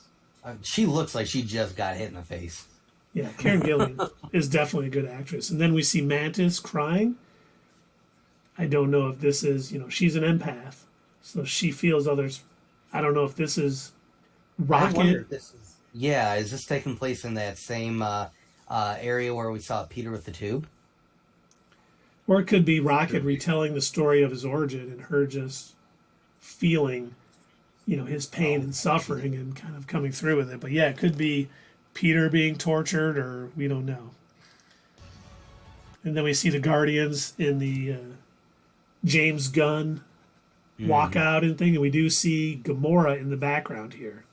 She looks like she just got hit in the face. Yeah, Karen Gillan is definitely a good actress. And then we see Mantis crying. I don't know if this is, she's an empath, so she feels others. I don't know if this is Rocket. I wonder if this is... Yeah, is this taking place in that same area where we saw Peter with the tube? Or it could be Rocket retelling the story of his origin and her just feeling, his pain and suffering and kind of coming through with it. But yeah, it could be Peter being tortured, or we don't know. And then we see the Guardians in the James Gunn walkout and thing, and we do see Gamora in the background here.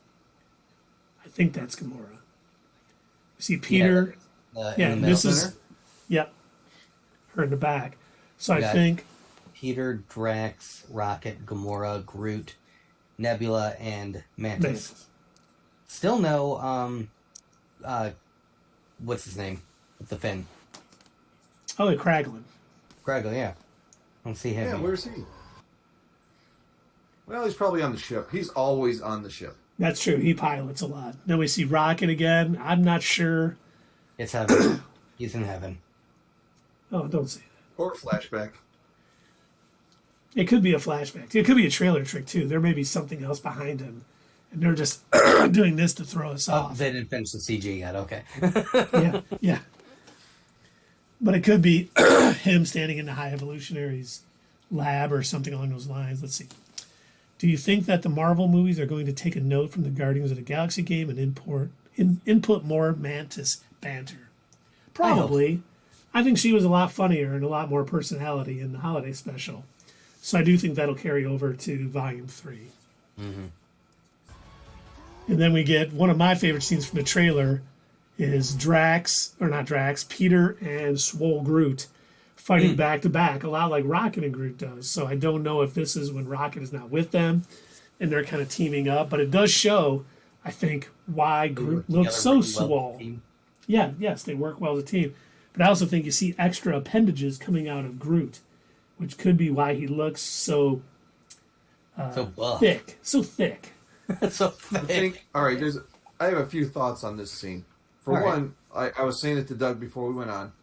I think that's Gamora. We see Peter. This is... Yep. Her in the back. So I think... Peter, Drax, Rocket, Gamora, Groot, Nebula, and Mantis. Still no... what's his name? With the fin. Oh, Kraglin. Kraglin, yeah. I don't see him. Yeah, where's he? Well, he's probably on the ship. He's always on the ship. That's true. He pilots a lot. Then we see Rocket again. I'm not sure. It's heaven. He's in heaven. Oh, don't say that. Or flashback. It could be a flashback. It could be a trailer trick, too. There may be something else behind him. And they're just doing this to throw us off. They didn't finish the CG yet. Okay. Yeah. But it could be him standing in the High Evolutionary's lab or something along those lines. Let's see. Do you think that the Marvel movies are going to take a note from the Guardians of the Galaxy game and input more Mantis banter? Probably. I think she was a lot funnier and a lot more personality in the holiday special. So I do think that'll carry over to Volume 3. Mm-hmm. And then we get one of my favorite scenes from the trailer is Peter and Swole Groot fighting back to back, a lot like Rocket and Groot does. So I don't know if this is when Rocket is not with them and they're kind of teaming up, but it does show, I think, why Groot looks so swole. Yes, they work well as a team. But I also think you see extra appendages coming out of Groot, which could be why he looks so thick. So thick. So thick. All right, I have a few thoughts on this scene. For one, I was saying it to Doug before we went on.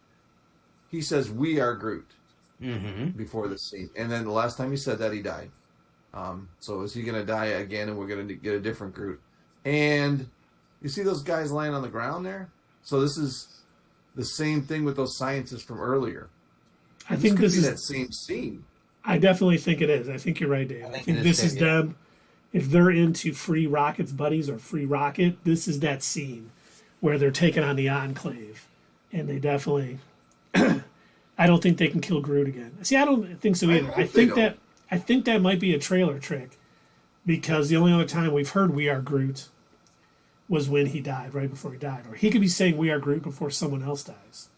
He says, "We are Groot," before this scene. And then the last time he said that, he died. So is he going to die again and we're going to get a different Groot? And you see those guys lying on the ground there? So this is the same thing with those scientists from earlier. I think this is that same scene. I definitely think it is. I think you're right, Dave. I think this is them. If they're into Free Rocket's buddies or Free Rocket, this is that scene where they're taking on the Enclave. And they definitely... I don't think they can kill Groot again. See, I don't think so either. I think that might be a trailer trick because the only other time we've heard "We Are Groot" was when he died, right before he died. Or he could be saying "We Are Groot" before someone else dies.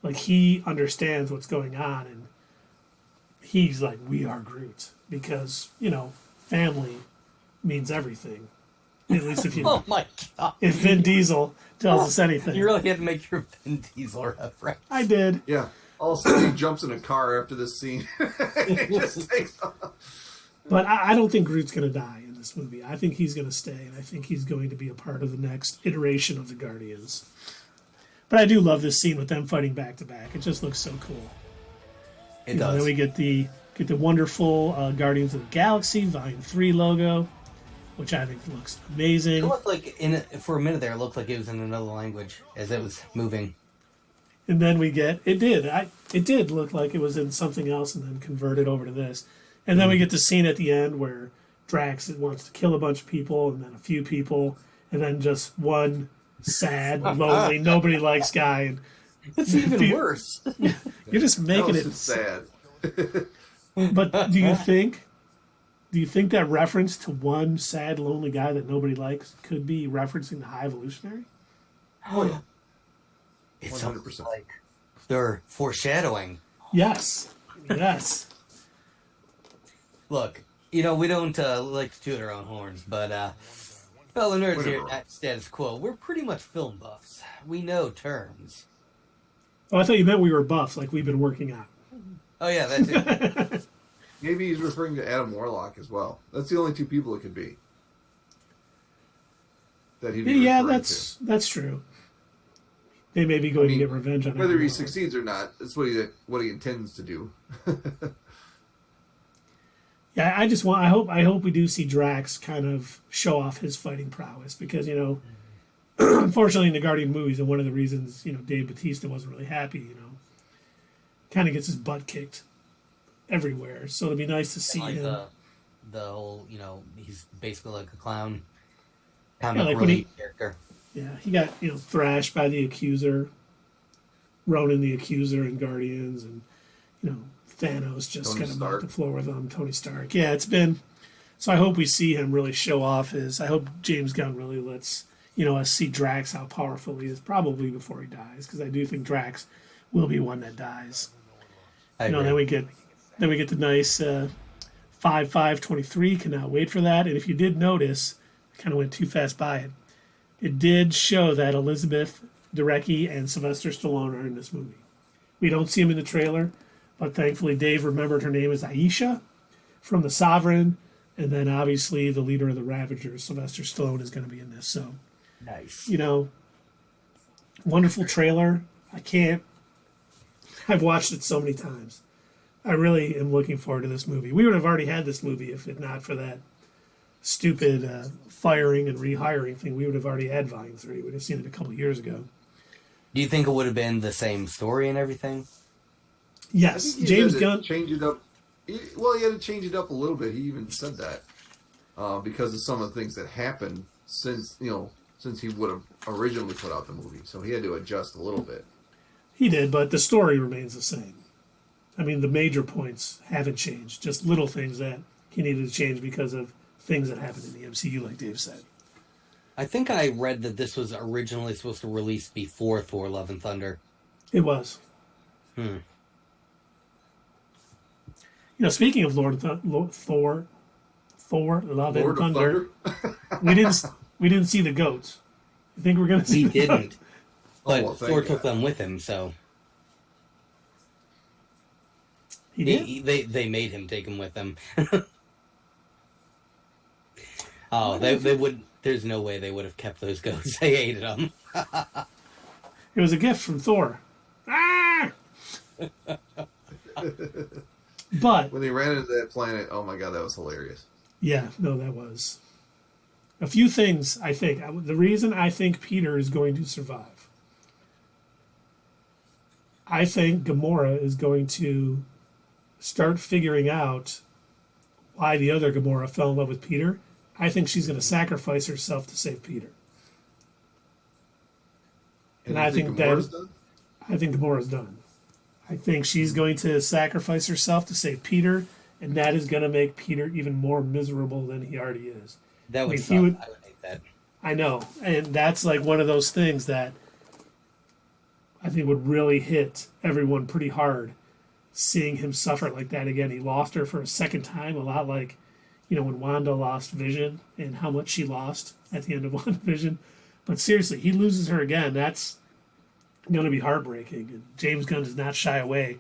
Like, he understands what's going on, and he's like, "We are Groot," because, family means everything. At least if you... Oh, my God. If Vin Diesel tells us anything. You really had to make your Vin Diesel reference. I did. Yeah. All of a sudden, he jumps in a car after this scene. He just takes off. But I don't think Groot's going to die in this movie. I think he's going to stay, and I think he's going to be a part of the next iteration of the Guardians. But I do love this scene with them fighting back to back. It just looks so cool. It does. Then we get the wonderful Guardians of the Galaxy Volume 3 logo, which I think looks amazing. It looked like, for a minute there, it looked like it was in another language as it was moving. And then we get, it did look like it was in something else and then converted over to this. And then we get the scene at the end where Drax wants to kill a bunch of people and then a few people and then just one sad, lonely, nobody likes guy. And it's even worse. You're just making it sad. But do you think that reference to one sad, lonely guy that nobody likes could be referencing the High Evolutionary? Oh, yeah. It's 100%. Like they're foreshadowing. Yes. Look, we don't like to toot our own horns, but fellow nerds here at Status Quo, we're pretty much film buffs. We know terms. Oh, I thought you meant we were buff, like we've been working out. Oh, yeah, that too. Maybe he's referring to Adam Warlock as well. That's the only two people it could be. That he'd be that's true. They may be going to get revenge on him. Whether he succeeds or not, it's what he intends to do. Yeah, I hope we do see Drax kind of show off his fighting prowess because, unfortunately in the Guardian movies, and one of the reasons, Dave Bautista wasn't really happy, kind of gets his butt kicked everywhere. So it'd be nice to see him. The whole, he's basically like a clown. Character. Yeah, he got, thrashed by the Accuser, Ronan the Accuser in Guardians, and, Thanos just kind of mopped the floor with him, Tony Stark. Yeah, it's been... So I hope we see him really show off I hope James Gunn really lets, us see Drax, how powerful he is, probably before he dies, because I do think Drax will be one that dies. Then we get the nice 5/5/23, cannot wait for that. And if you did notice, I kind of went too fast by it. It did show that Elizabeth Debicki and Sylvester Stallone are in this movie. We don't see him in the trailer, but thankfully Dave remembered her name is Aisha from The Sovereign, And then obviously the leader of the Ravagers, Sylvester Stallone, is going to be in this. So, Nice. you know, wonderful trailer. I've watched it so many times. I really am looking forward to this movie. We would have already had this movie if it not for that stupid firing and rehiring thing. We would have already had Volume 3. We would have seen it a couple years ago. Do you think it would have been the same story and everything? Yes, James Gunn. Change it up. Well, he had to change it up a little bit. He even said that because of some of the things that happened since he would have originally put out the movie. So he had to adjust a little bit. He did, but the story remains the same. I mean, the major points haven't changed. Just little things that he needed to change because of things that happened in the MCU, like Dave said. I think I read that this was originally supposed to release before Thor: Love and Thunder. It was. You know, speaking of Thor, Love and Thunder, we didn't see the goats. I think we're gonna see. He didn't, but well, Thor took them with him, so He did. They made him take them with them. Oh, they would. There's no way they would have kept those goats. They hated them. It was a gift from Thor. Ah! But when they ran into that planet, oh my god, that was hilarious. Yeah, no, that was a few things. I think the reason I think Peter is going to survive. I think Gamora is going to start figuring out why the other Gamora fell in love with Peter. I think she's going to sacrifice herself to save Peter. And I think Gamora's done? I think Gamora's done. I think she's going to sacrifice herself to save Peter, and that is going to make Peter even more miserable than he already is. That would suck. I would hate that. I know, and that's like one of those things that I think would really hit everyone pretty hard, seeing him suffer like that again. He lost her for a second time, a lot like, you know, when Wanda lost Vision and how much she lost at the end of WandaVision. But seriously, he loses her again. That's going to be heartbreaking. And James Gunn does not shy away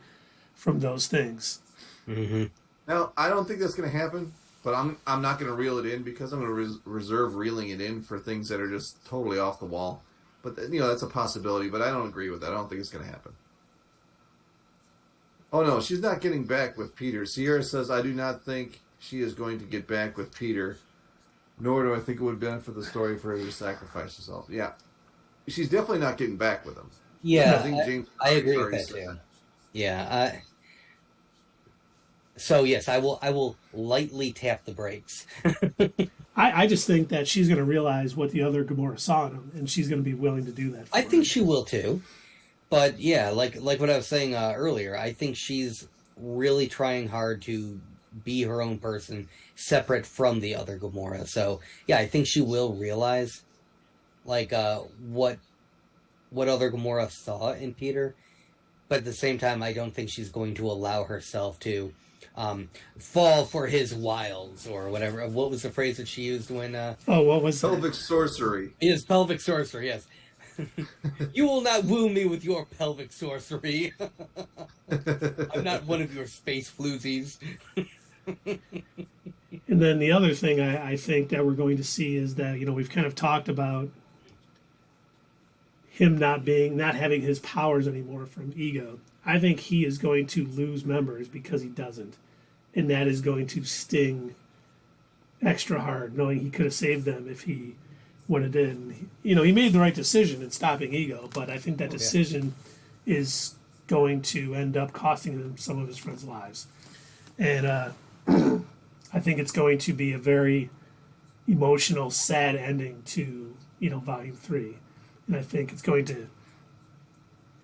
from those things. Mm-hmm. Now, I don't think that's going to happen, but I'm not going to reel it in because I'm going to reserve reeling it in for things that are just totally off the wall. But, you know, that's a possibility, but I don't agree with that. I don't think it's going to happen. Oh, no, she's not getting back with Peter. Sierra says, I do not think she is going to get back with Peter, nor do I think it would benefit the story for her to sacrifice herself. Yeah. She's definitely not getting back with him. Yeah, I think James I agree with that, too. Yeah, so, yes, I will lightly tap the brakes. I just think that she's going to realize what the other Gamora saw in him, and she's going to be willing to do that for I think him. she will, too. But, yeah, like what I was saying earlier, I think she's really trying hard to be her own person, separate from the other Gamora. So, yeah, I think she will realize, like, what other Gamora saw in Peter. But at the same time, I don't think she's going to allow herself to fall for his wiles or whatever. What was the phrase that she used when... what was that? Pelvic sorcery. Yes, pelvic sorcery, yes. You will not woo me with your pelvic sorcery. I'm not one of your space floozies. And then the other thing I think that we're going to see is that, you know, we've kind of talked about him not having his powers anymore from Ego. I think he is going to lose members because he doesn't. And that is going to sting extra hard, knowing he could have saved them if he would have did. You know, he made the right decision in stopping Ego, but I think that decision is going to end up costing him some of his friends' lives. And I think it's going to be a very emotional, sad ending to, you know, Volume 3. And I think it's going to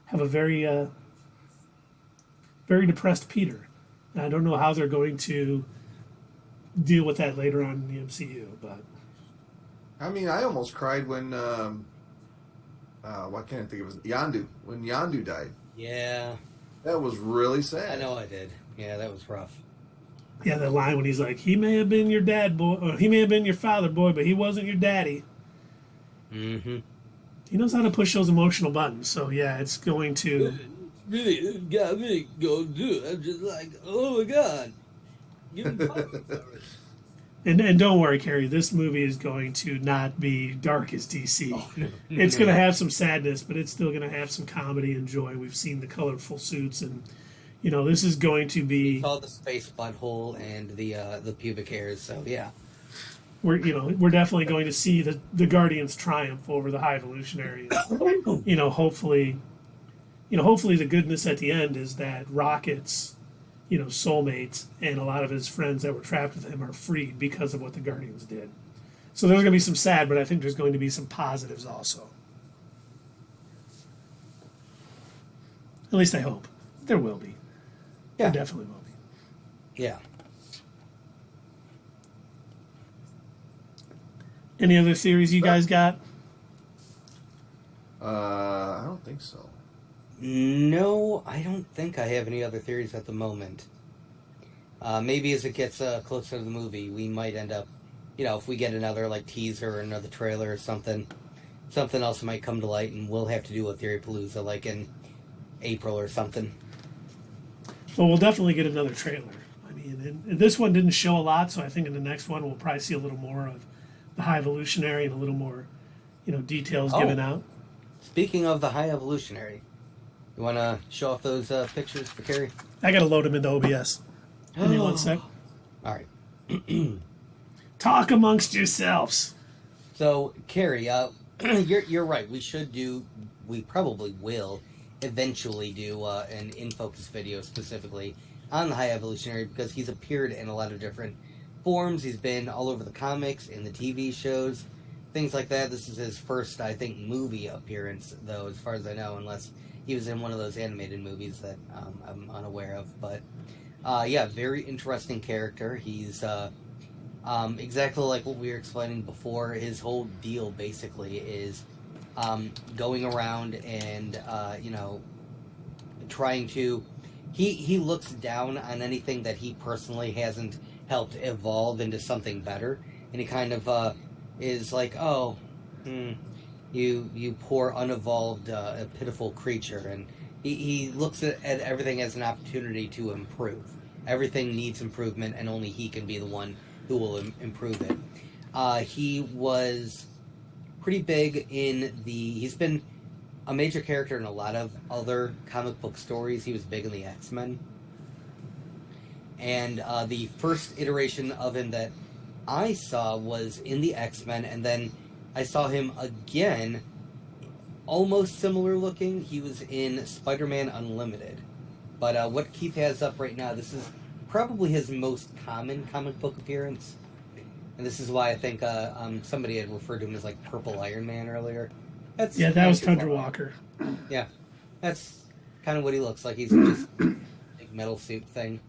have a very, very depressed Peter. And I don't know how they're going to deal with that later on in the MCU, but... I mean, I almost cried when, why can't I think of it? Yondu. When Yondu died. Yeah. That was really sad. I know I did. Yeah, that was rough. Yeah, that line when he's like, he may have been your dad, boy, or he may have been your father, boy, but he wasn't your daddy. Mm-hmm. He knows how to push those emotional buttons, so yeah, it's going to... Really got me going through. I'm just like, oh my god. Give me powers already. And don't worry, Carrie, this movie is going to not be dark as DC. It's going to have some sadness, but it's still going to have some comedy and joy. We've seen the colorful suits, and this is going to be. We saw the space butthole and the pubic hairs, so yeah. We're definitely going to see the Guardians triumph over the High Evolutionary. Hopefully the goodness at the end is that Rocket's soulmates and a lot of his friends that were trapped with him are freed because of what the Guardians did. So there's going to be some sad, but I think there's going to be some positives also. At least I hope. There will be. Yeah. There definitely will be. Yeah. Any other theories you guys got? I don't think so. No, I don't think I have any other theories at the moment. Maybe as it gets closer to the movie, we might end up, if we get another teaser or another trailer or something else might come to light, and we'll have to do a Theory Palooza in April or something. Well, we'll definitely get another trailer. I mean, and this one didn't show a lot, so I think in the next one we'll probably see a little more of the High Evolutionary and a little more, details given out. Speaking of the High Evolutionary, you want to show off those pictures for Carrie? I got to load them into OBS. Give me 1 sec. All right. Talk amongst yourselves. So, Carrie, you're right. We probably will eventually do an in-focus video specifically on the High Evolutionary because he's appeared in a lot of different forms. He's been all over the comics, in the TV shows, things like that. This is his first, I think, movie appearance, though, as far as I know, unless he was in one of those animated movies that I'm unaware of. But, yeah, very interesting character. He's exactly like what we were explaining before. His whole deal, basically, is going around and, trying to... He looks down on anything that he personally hasn't helped evolve into something better, and he kind of is like, you poor unevolved pitiful creature, and he looks at everything as an opportunity to improve. Everything needs improvement, and only he can be the one who will improve it. He was pretty big he's been a major character in a lot of other comic book stories. He was big in the X-Men. And the first iteration of him that I saw was in the X-Men, and then I saw him again, almost similar looking. He was in Spider-Man Unlimited. But what Keith has up right now, this is probably his most common comic book appearance. And this is why I think somebody had referred to him as Purple Iron Man earlier. That was Tundra Walker. Yeah, that's kind of what he looks like. He's just a big metal suit thing.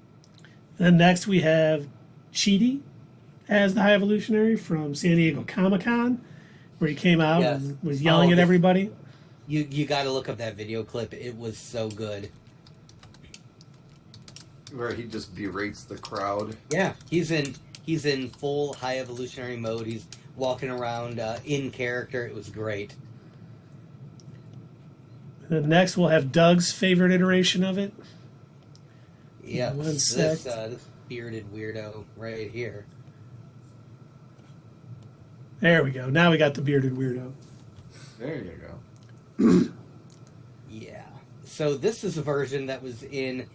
Then next we have Chidi as the High Evolutionary from San Diego Comic-Con, where he came out and was yelling at everybody. You got to look up that video clip. It was so good. Where he just berates the crowd. Yeah, he's in full High Evolutionary mode. He's walking around in character. It was great. Then next we'll have Doug's favorite iteration of it. Yeah, this bearded weirdo right here. There we go. Now we got the bearded weirdo. There you go. Yeah. So this is a version that was in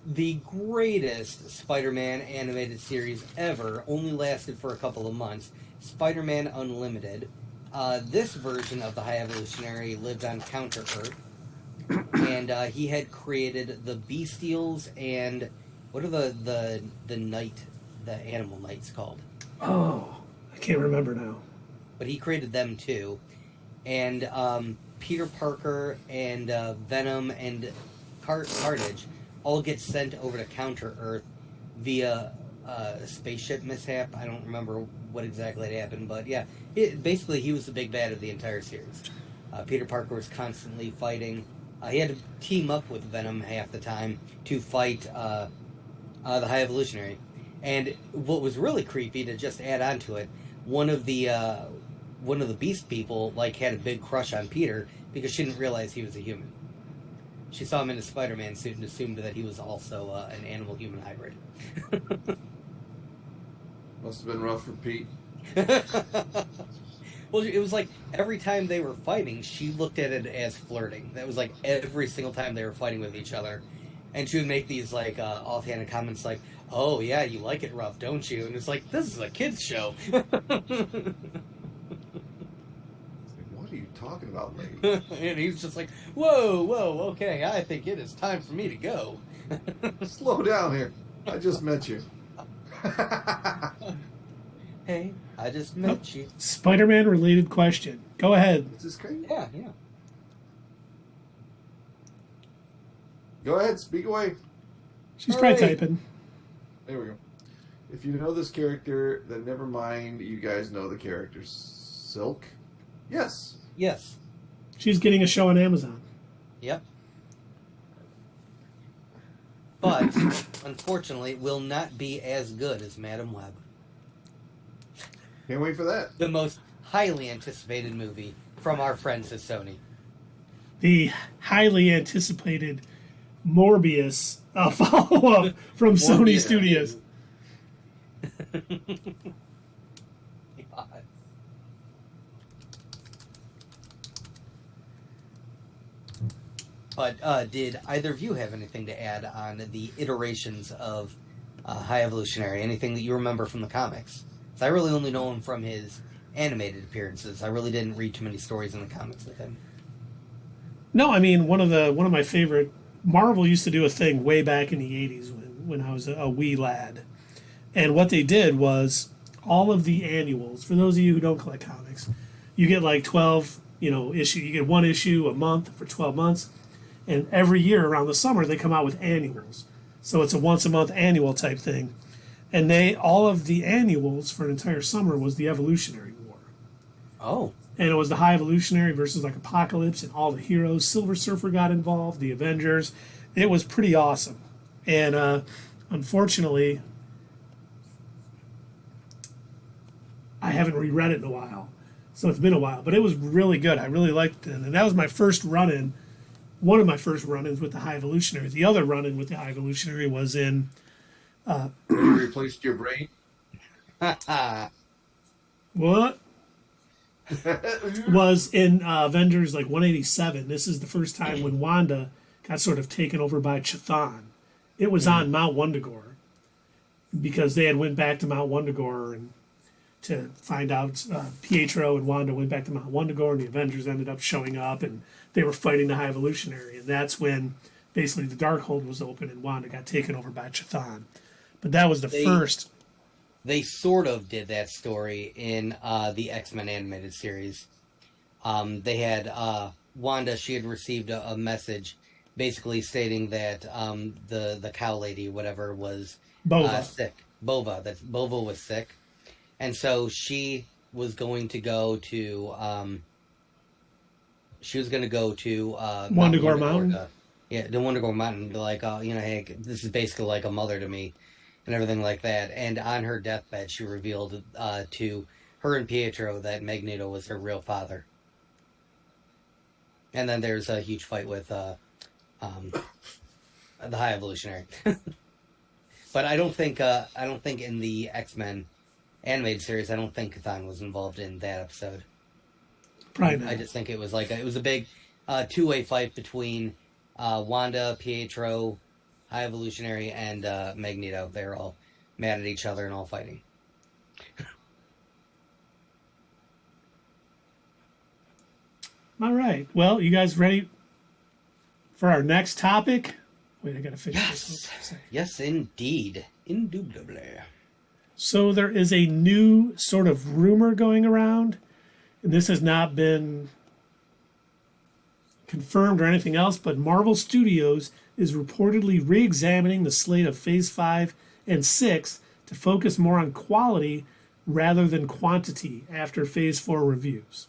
the greatest Spider-Man animated series ever. Only lasted for a couple of months. Spider-Man Unlimited. This version of the High Evolutionary lived on Counter-Earth. And he had created the Bestials and... What are the animal knights called? Oh, I can't remember now. But he created them too. And Peter Parker and Venom and Carnage all get sent over to Counter-Earth via a spaceship mishap. I don't remember what exactly had happened, but yeah. Basically, he was the big bad of the entire series. Peter Parker was constantly fighting. He had to team up with Venom half the time to fight the High Evolutionary. And what was really creepy, to just add on to it, one of the Beast people had a big crush on Peter because she didn't realize he was a human. She saw him in a Spider-Man suit and assumed that he was also an animal-human hybrid. Must have been rough for Pete. Well, it was like every time they were fighting, she looked at it as flirting. That was like every single time they were fighting with each other. And she would make these like offhanded comments like, "Oh yeah, you like it rough, don't you?" And it's like, this is a kids show. What are you talking about, lady? And he's just like, "Whoa, okay, I think it is time for me to go." Slow down here. I just met you. Hey, I just met you. Spider-Man related question. Go ahead. Is this crazy? Yeah. Go ahead, speak away. She's probably typing. There we go. If you know this character, then never mind. You guys know the character. Silk? Yes. Yes. She's getting a show on Amazon. Yep. But, unfortunately, will not be as good as Madam Web. Can't wait for that. The most highly anticipated movie from our friends at Sony. The highly anticipated Morbius follow-up from Sony Studios. But did either of you have anything to add on the iterations of High Evolutionary? Anything that you remember from the comics? 'Cause I really only know him from his animated appearances. I really didn't read too many stories in the comics with him. No, I mean one of my favorite. Marvel used to do a thing way back in the '80s when I was a wee lad, and what they did was all of the annuals. For those of you who don't collect comics, you get like 12 issue. You get one issue a month for 12 months. And every year around the summer, they come out with annuals. So it's a once-a-month annual type thing. And all of the annuals for an entire summer was the Evolutionary War. Oh. And it was the High Evolutionary versus like Apocalypse and all the heroes. Silver Surfer got involved, the Avengers. It was pretty awesome. And unfortunately, I haven't reread it in a while. So it's been a while. But it was really good. I really liked it. And that was my first run-in. One of my first run-ins with the High Evolutionary. The other run-in with the High Evolutionary was in... you replaced your brain? What? Was in Avengers like 187. This is the first time when Wanda got sort of taken over by Chthon. It was on Mount Wundagore. Because they had went back to Mount Wundagore and to find out Pietro and Wanda went back to Mount Wundagore and the Avengers ended up showing up and they were fighting the High Evolutionary, and that's when basically the Darkhold was open and Wanda got taken over by Chthon. But that was the first. They sort of did that story in the X-Men animated series. They had Wanda, she had received a message basically stating that the cow lady, whatever, was sick. Bova was sick. And so she was going to go to... Wundagore Mountain. The Wundagore Mountain. Like, hey, this is basically like a mother to me, and everything like that. And on her deathbed, she revealed to her and Pietro that Magneto was her real father. And then there's a huge fight with the High Evolutionary. But I don't think in the X-Men animated series, I don't think Chthon was involved in that episode. Probably not. I just think it was like it was a big two-way fight between Wanda, Pietro, High Evolutionary, and Magneto. They're all mad at each other and all fighting. All right. Well, you guys ready for our next topic? Wait, I gotta fix this. Yes, indeed. Indubitably. So there is a new sort of rumor going around, and this has not been confirmed or anything else, but Marvel Studios is reportedly re-examining the slate of Phase 5 and 6 to focus more on quality rather than quantity after Phase 4 reviews.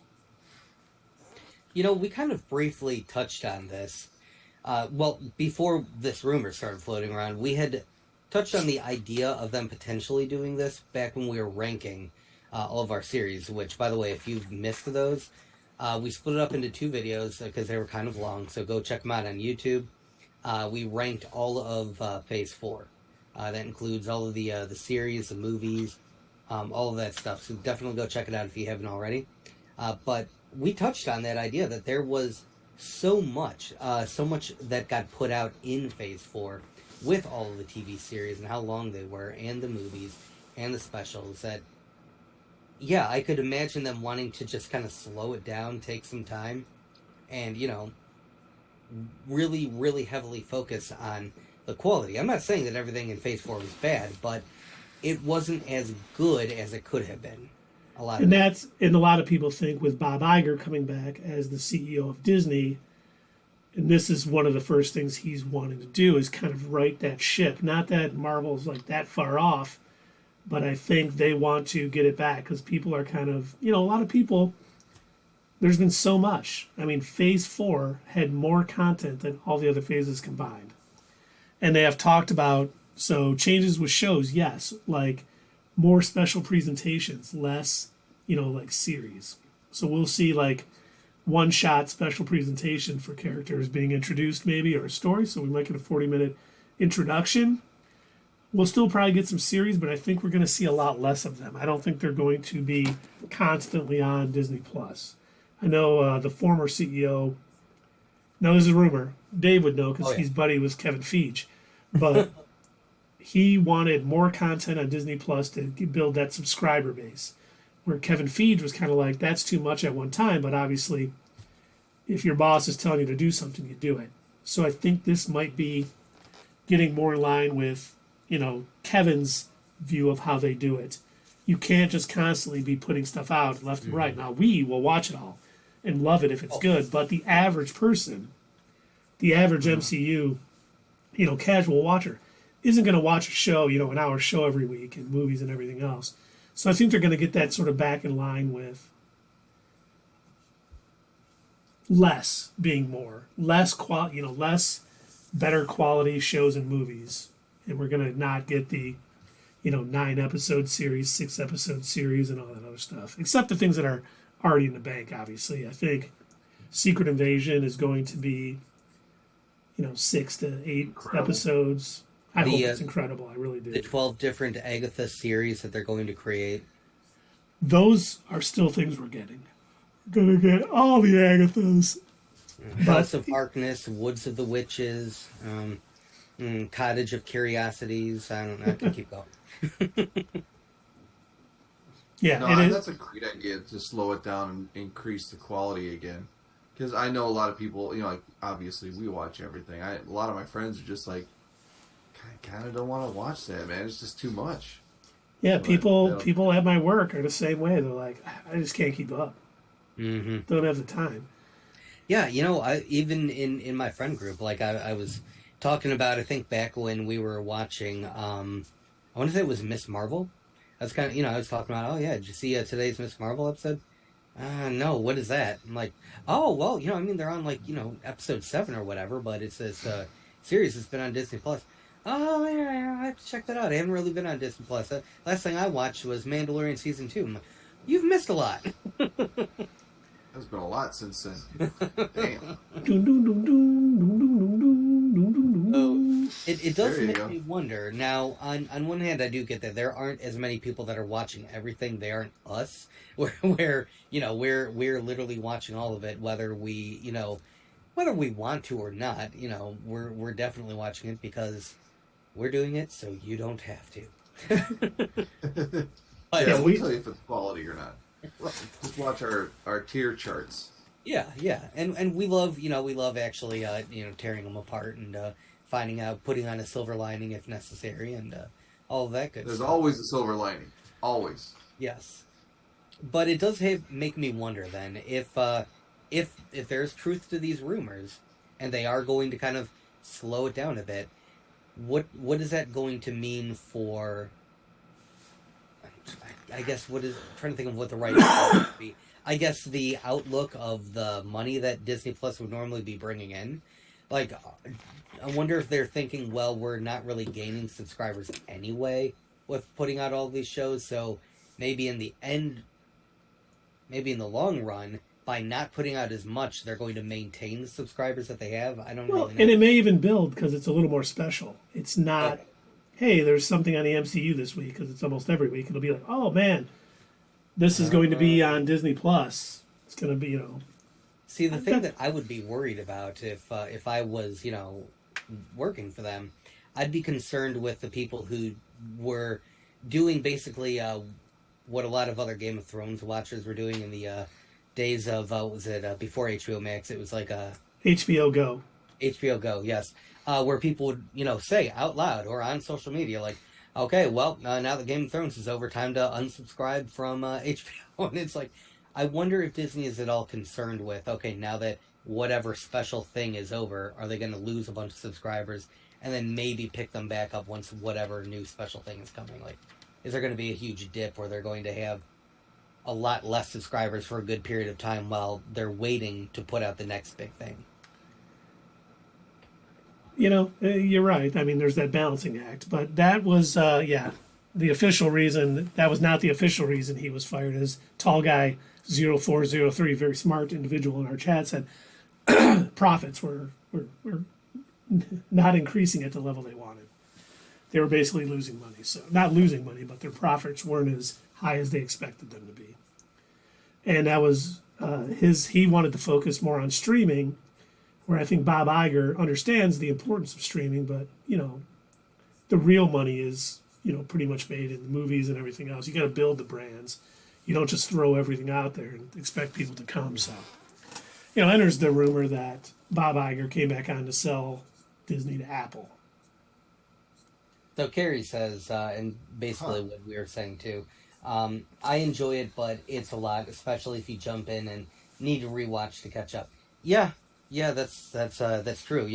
We kind of briefly touched on this. Before this rumor started floating around, we had touched on the idea of them potentially doing this back when we were ranking all of our series, which, by the way, if you've missed those, we split it up into two videos because they were kind of long, so go check them out on YouTube. We ranked all of Phase 4. That includes all of the series, the movies, all of that stuff. So definitely go check it out if you haven't already. But we touched on that idea that there was so much that got put out in Phase 4 with all of the TV series and how long they were, and the movies and the specials, that, yeah, I could imagine them wanting to just kind of slow it down, take some time, and, you know, really, really heavily focus on the quality. I'm not saying that everything in Phase 4 was bad, but it wasn't as good as it could have been. A lot of people think with Bob Iger coming back as the CEO of Disney, and this is one of the first things he's wanting to do, is kind of right that ship. Not that Marvel's like that far off, but I think they want to get it back because people are kind of, you know, a lot of people, there's been so much. I mean, Phase 4 had more content than all the other phases combined. And they have talked about, so changes with shows, yes, like more special presentations, less, you know, like series. So we'll see like one-shot special presentation for characters being introduced maybe, or a story. So we might get a 40-minute introduction. We'll still probably get some series, but I think we're going to see a lot less of them. I don't think they're going to be constantly on Disney+. I know the former CEO, now this is a rumor, Dave would know because he's buddy with Kevin Feige, but he wanted more content on Disney Plus to build that subscriber base, where Kevin Feige was kind of like, that's too much at one time, but obviously if your boss is telling you to do something, you do it. So I think this might be getting more in line with, you know, Kevin's view of how they do it. You can't just constantly be putting stuff out left and right. Now, we will watch it all and love it if it's good, but the average person, the average MCU, you know, casual watcher, isn't going to watch a show, you know, an hour show every week, and movies and everything else. So I think they're going to get that sort of back in line with less being more, less better quality shows and movies, and we're going to not get the, you know, 9-episode series, 6-episode series, and all that other stuff, except the things that are already in the bank. Obviously, I think Secret Invasion is going to be, you know, 6 to 8 episodes. I hope it's incredible. I really do. The 12 different Agatha series that they're going to create. Those are still things we're getting. We're going to get all the Agathas. House of Harkness, Woods of the Witches, Cottage of Curiosities. I don't know. I can keep going. Yeah, no, that's a great idea to slow it down and increase the quality again. Because I know a lot of people, you know, like, obviously we watch everything. A lot of my friends are just like, I kind of don't want to watch that, man. It's just too much. Yeah, people at my work are the same way. They're like, I just can't keep up. Mm-hmm. Don't have the time. Yeah, you know, even in my friend group, like I was talking about, I think back when we were watching, I want to say it was Miss Marvel. I was kind of, you know, I was talking about, oh yeah, did you see today's Miss Marvel episode? No, what is that? I'm like, oh, well, you know, I mean, they're on, like, you know, episode 7 or whatever, but it's this series that's been on Disney Plus. Oh, yeah, I have to check that out. I haven't really been on Disney Plus. Last thing I watched was Mandalorian Season 2. I'm like, you've missed a lot. There's been a lot since then. Damn. It does make me wonder. Now, on one hand, I do get that there aren't as many people that are watching everything. They aren't us, where you know, we're literally watching all of it, whether we want to or not. You know, we're definitely watching it because we're doing it, so you don't have to. Yeah, we'll tell you if it's quality or not. Just watch our tier charts. Yeah, and we love actually tearing them apart and finding out, putting on a silver lining if necessary, and all of that good There's stuff. always a silver lining, always. Yes, but it does make me wonder then if there's truth to these rumors, and they are going to kind of slow it down a bit. What is that going to mean for? I guess I'm trying to think of what the right word would be. I guess the outlook of the money that Disney Plus would normally be bringing in. Like, I wonder if they're thinking, well, we're not really gaining subscribers anyway with putting out all these shows, so maybe in the long run, by not putting out as much, they're going to maintain the subscribers that they have. I don't really know. And it may even build because it's a little more special. It's not hey, there's something on the MCU this week, because it's almost every week. It'll be like, oh man, this is going to be on Disney Plus. It's going to be, See, the thing that I would be worried about if I was, working for them, I'd be concerned with the people who were doing basically what a lot of other Game of Thrones watchers were doing in the days of, before HBO Max? It was like HBO Go. HBO Go, yes. Where people would, say out loud or on social media, like, okay, well, now that Game of Thrones is over, time to unsubscribe from HBO. And it's like, I wonder if Disney is at all concerned with, okay, now that whatever special thing is over, are they going to lose a bunch of subscribers and then maybe pick them back up once whatever new special thing is coming? Like, is there going to be a huge dip where they're going to have a lot less subscribers for a good period of time while they're waiting to put out the next big thing? You're right. I mean, there's that balancing act. But that was, the official reason. That was not the official reason he was fired. As Tall Guy 0403, very smart individual in our chat, said profits were not increasing at the level they wanted. They were basically losing money. So not losing money, but their profits weren't as high as they expected them to be. And that was he wanted to focus more on streaming, where I think Bob Iger understands the importance of streaming, but the real money is pretty much made in the movies and everything else. You got to build the brands. You don't just throw everything out there and expect people to come. So, enters the rumor that Bob Iger came back on to sell Disney to Apple. So Carrie says, and basically what we were saying too, I enjoy it, but it's a lot, especially if you jump in and need to rewatch to catch up. Yeah, that's true.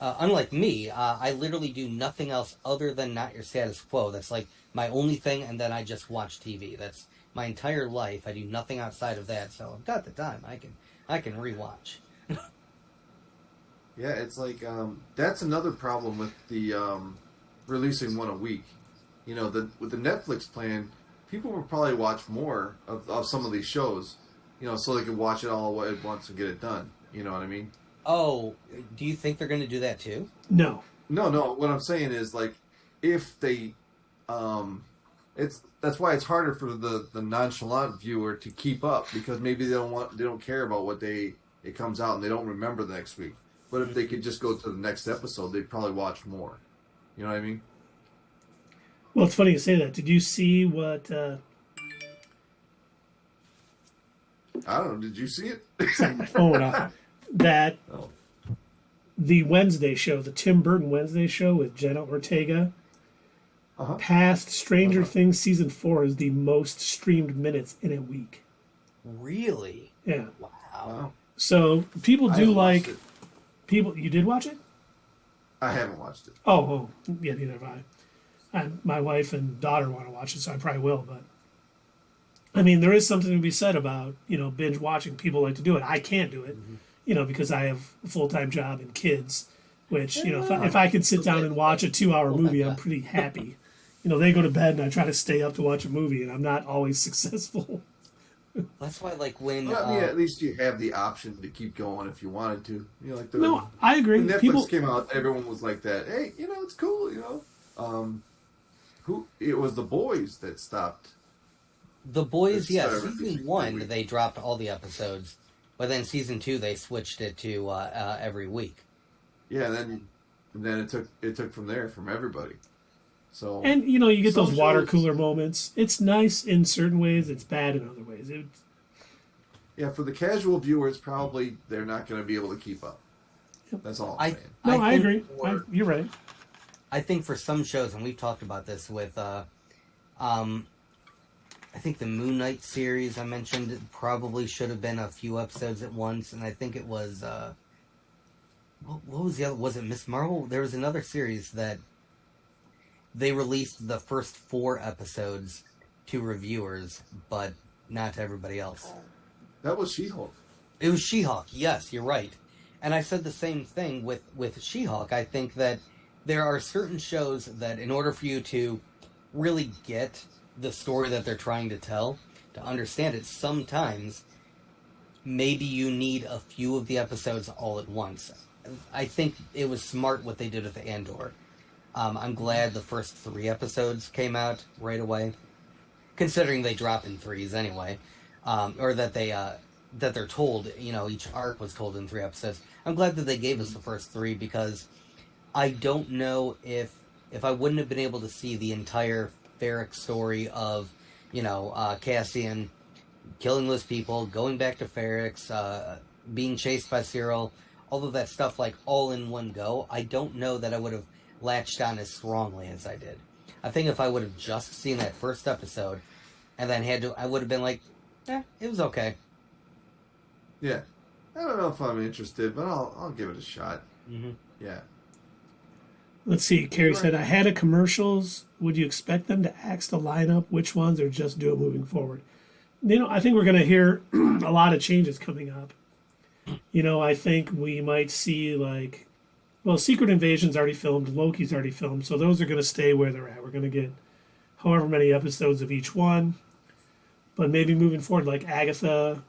Unlike me, I literally do nothing else other than Not Your Status Quo. That's like my only thing, and then I just watch TV. That's my entire life. I do nothing outside of that, so I've got the time. I can rewatch. Yeah, it's like that's another problem with the releasing one a week. With the Netflix plan, people will probably watch more of some of these shows, so they can watch it all at once and get it done. You know what I mean? Oh, do you think they're going to do that too? No. What I'm saying is, like, if they, that's why it's harder for the nonchalant viewer to keep up, because maybe they don't care about what it comes out and they don't remember the next week. But if they could just go to the next episode, they'd probably watch more. You know what I mean? Well, it's funny you say that. Did you see what? I don't know. Did you see it? Sorry, my phone went off. That the Wednesday show, the Tim Burton Wednesday show with Jenna Ortega, past Stranger Things season 4 is the most streamed minutes in a week. Really? Yeah. Wow. So people do like people. You did watch it? I haven't watched it. Oh, yeah, neither have I. My wife and daughter want to watch it, so I probably will. But I mean, there is something to be said about binge watching. People like to do it. I can't do it, because I have a full-time job and kids. Which if I could sit down and watch a 2-hour movie, I'm pretty happy. They go to bed and I try to stay up to watch a movie, and I'm not always successful. That's why, like, when at least you have the option to keep going if you wanted to. No, I agree. When Netflix came out, everyone was like that. Hey, it's cool. It was The Boys that stopped. The Boys, yes. Season 1, they dropped all the episodes, but then season 2, they switched it to every week. Yeah, and then it took from there from everybody. So and you get those water cooler moments. It's nice in certain ways. It's bad in other ways. Yeah, for the casual viewers, probably they're not going to be able to keep up. That's all I'm saying. No, I agree. You're right. I think for some shows, and we've talked about this with, I think the Moon Knight series I mentioned probably should have been a few episodes at once, and I think it was, what was the other? Was it Miss Marvel? There was another series that they released the first 4 episodes to reviewers, but not to everybody else. That was She-Hulk. It was She-Hulk, yes, you're right. And I said the same thing with She-Hulk. I think that there are certain shows that in order for you to really get the story that they're trying to tell, to understand it, sometimes maybe you need a few of the episodes all at once. I think it was smart what they did with Andor. I'm glad the first 3 episodes came out right away, considering they drop in threes anyway, or that they're told. Each arc was told in 3 episodes. I'm glad that they gave us the first 3 because I don't know if I wouldn't have been able to see the entire Ferric story of Cassian killing those people, going back to Ferrix, being chased by Cyril, all of that stuff like all in one go. I don't know that I would have latched on as strongly as I did. I think if I would have just seen that first episode and then I would have been like, it was okay. Yeah. I don't know if I'm interested, but I'll give it a shot. Mm-hmm. Yeah. Let's see. Carrie said, I had a commercials. Would you expect them to axe the lineup? Which ones, or just do it moving forward? I think we're going to hear a lot of changes coming up. I think we might see Secret Invasion's already filmed, Loki's already filmed, so those are going to stay where they're at. We're going to get however many episodes of each one. But maybe moving forward, like Agatha,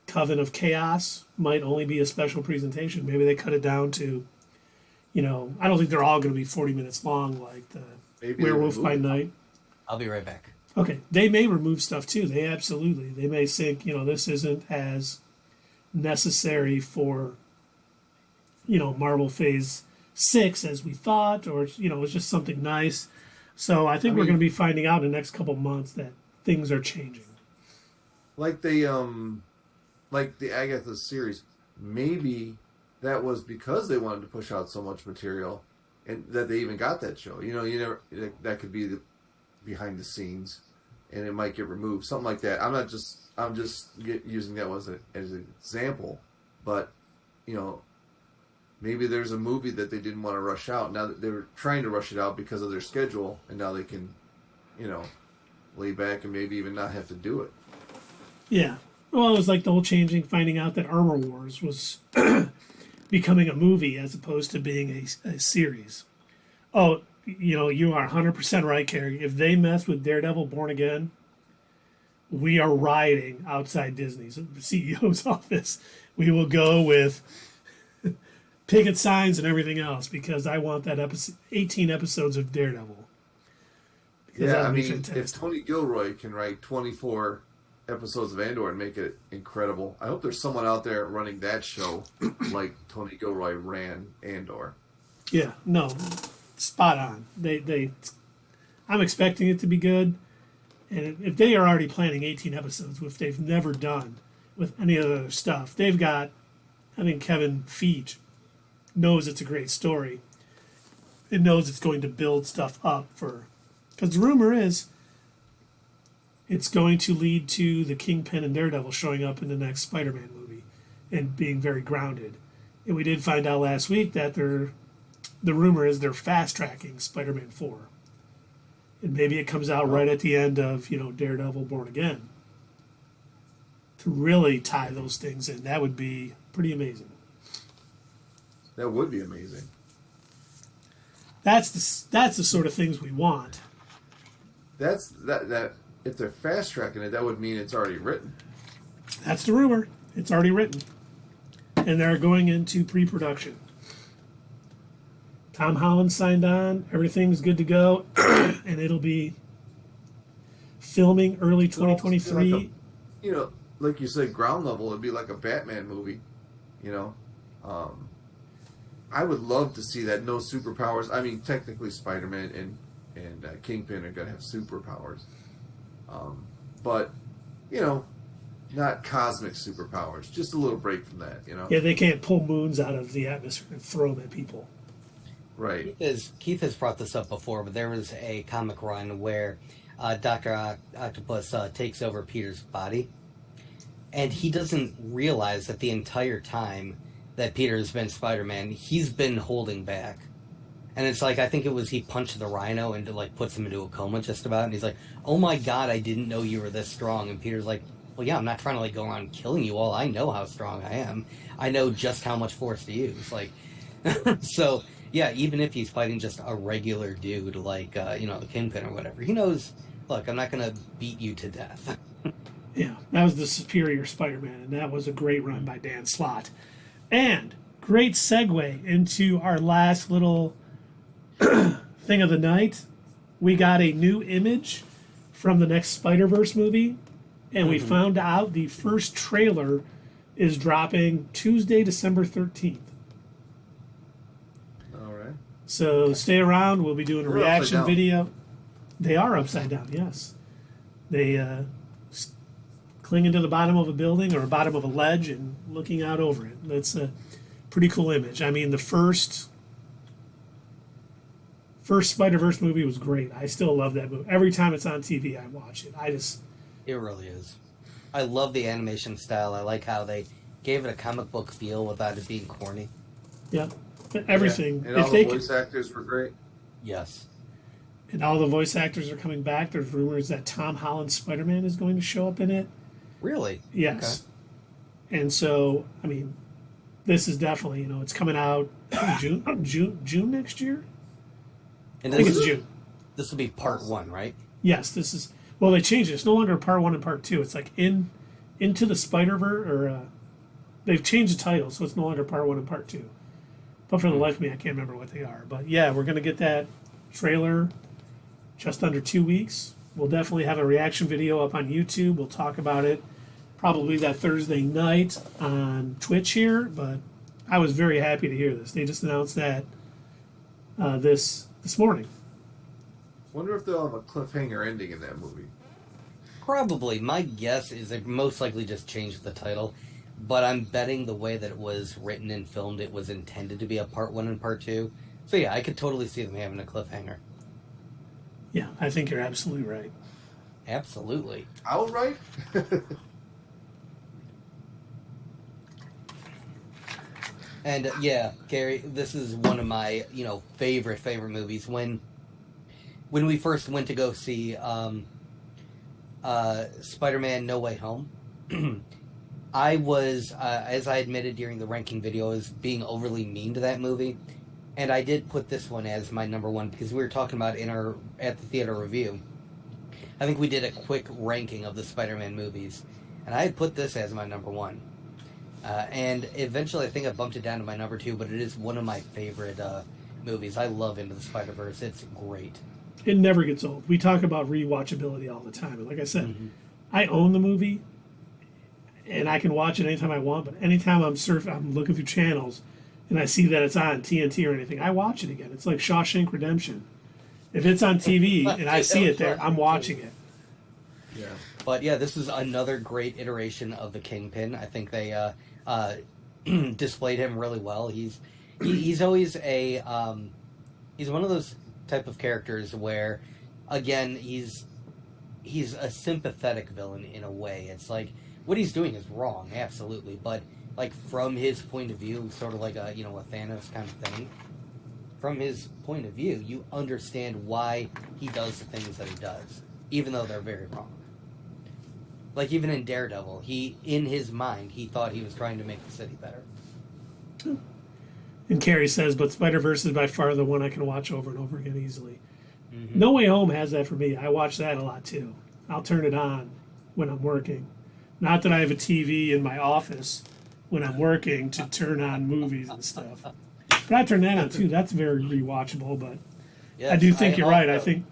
Coven of Chaos might only be a special presentation. Maybe they cut it down to, I don't think they're all going to be 40 minutes long like the Werewolf by Night. I'll be right back. Okay. They may remove stuff too. They may think, this isn't as necessary for, Marvel Phase 6 as we thought, or, it's just something nice. So I think we're going to be finding out in the next couple of months that things are changing. Like the Agatha series, maybe that was because they wanted to push out so much material and that they even got that show. That could be the behind the scenes and it might get removed, something like that. I'm just using that as an example, but maybe there's a movie that they didn't want to rush out. Now that they're trying to rush it out because of their schedule, and now they can, lay back and maybe even not have to do it. Yeah. Well, it was like the whole finding out that Armor Wars was becoming a movie as opposed to being a series. Oh, you are 100% right, Carrie. If they mess with Daredevil Born Again, we are rioting outside Disney's CEO's office. We will go with picket signs and everything else because I want that 18 episodes of Daredevil. Yeah, if Tony Gilroy can write 24 episodes of Andor and make it incredible, I hope there's someone out there running that show like Tony Gilroy ran Andor. Yeah, no, spot on. I'm expecting it to be good, and if they are already planning 18 episodes, which they've never done with any other stuff, they've got. I think Kevin Feige knows it's a great story. It knows it's going to build stuff up because the rumor is it's going to lead to the Kingpin and Daredevil showing up in the next Spider-Man movie and being very grounded. And we did find out last week that the rumor is they're fast-tracking Spider-Man 4. And maybe it comes out right at the end of, Daredevil Born Again. To really tie those things in, that would be pretty amazing. That would be amazing. That's the sort of things we want. That if they're fast tracking it, that would mean it's already written. That's the rumor. It's already written. And they're going into pre-production. Tom Holland signed on. Everything's good to go. And it'll be filming early 2023. Like you said, ground level, it'd be like a Batman movie. I would love to see that. No superpowers. Technically Spider-Man and Kingpin are going to have superpowers. But, not cosmic superpowers. Just a little break from that, Yeah, they can't pull moons out of the atmosphere and throw them at people. Right. Keith has brought this up before, but there was a comic run where Dr. Octopus takes over Peter's body. And he doesn't realize that the entire time that Peter has been Spider-Man, he's been holding back. And it's like, I think it was he punched the rhino and puts him into a coma just about. And he's like, oh my God, I didn't know you were this strong. And Peter's like, well, yeah, I'm not trying to go around killing you all. I know how strong I am. I know just how much force to use. So, yeah, even if he's fighting just a regular dude the Kingpin or whatever, he knows, look, I'm not going to beat you to death. Yeah, that was the Superior Spider-Man, and that was a great run by Dan Slott. And great segue into our last little thing of the night, we got a new image from the next Spider-Verse movie, and we found out the first trailer is dropping Tuesday, December 13th. All right. So stay around. We'll be doing a They're reaction upside down. video. They are upside down, yes. They clinging to the bottom of a building or bottom of a ledge and looking out over it. That's a pretty cool image. I mean, the first Spider-Verse movie was great. I still love that movie. Every time it's on TV, I watch it. It really is. I love the animation style. I like how they gave it a comic book feel without it being corny. Yeah, everything. Yeah. And all the voice actors were great. Yes. And all the voice actors are coming back. There's rumors that Tom Holland's Spider-Man is going to show up in it. Really? Yes. Okay. And so, I mean, this is definitely, it's coming out June next year? And I think it's June. This will be part 1, right? Yes, this is... Well, they changed it. It's no longer part 1 and part 2. It's like Into the Spider-Verse, or... they've changed the title, so it's no longer part 1 and part 2. But for the life of me, I can't remember what they are. But yeah, we're going to get that trailer just under 2 weeks. We'll definitely have a reaction video up on YouTube. We'll talk about it probably that Thursday night on Twitch here. But I was very happy to hear this. They just announced that this morning. Wonder if they'll have a cliffhanger ending in that movie. Probably. My guess is they most likely just changed the title. But I'm betting the way that it was written and filmed, it was intended to be a part 1 and part 2. So yeah, I could totally see them having a cliffhanger. Yeah, I think you're absolutely right. Absolutely. Outright? And yeah, Gary, this is one of my favorite movies. When we first went to go see Spider-Man: No Way Home, I was, as I admitted during the ranking video, was being overly mean to that movie, and I did put this one as my number 1 because we were talking about at the theater review. I think we did a quick ranking of the Spider-Man movies, and I had put this as my number 1. And eventually I think I bumped it down to my number 2, but it is one of my favorite movies. I love Into the Spider-Verse. It's great. It never gets old. We talk about rewatchability all the time. And like I said, I own the movie, and I can watch it anytime I want, but anytime I'm looking through channels, and I see that it's on TNT or anything, I watch it again. It's like Shawshank Redemption. If it's on TV and I see it there, I'm watching it. Yeah. But yeah, this is another great iteration of the Kingpin. I think they displayed him really well. He's always he's one of those type of characters where, again, he's a sympathetic villain in a way. It's like what he's doing is wrong, absolutely, but like from his point of view, sort of like a Thanos kind of thing. From his point of view, you understand why he does the things that he does, even though they're very wrong. Like even in Daredevil, in his mind, he thought he was trying to make the city better. And Carrie says, but Spider-Verse is by far the one I can watch over and over again easily. No Way Home has that for me. I watch that a lot too. I'll turn it on when I'm working. Not that I have a TV in my office when I'm working to turn on movies and stuff. But I turn that on too. That's very rewatchable, but Yes, I do think you're right. I think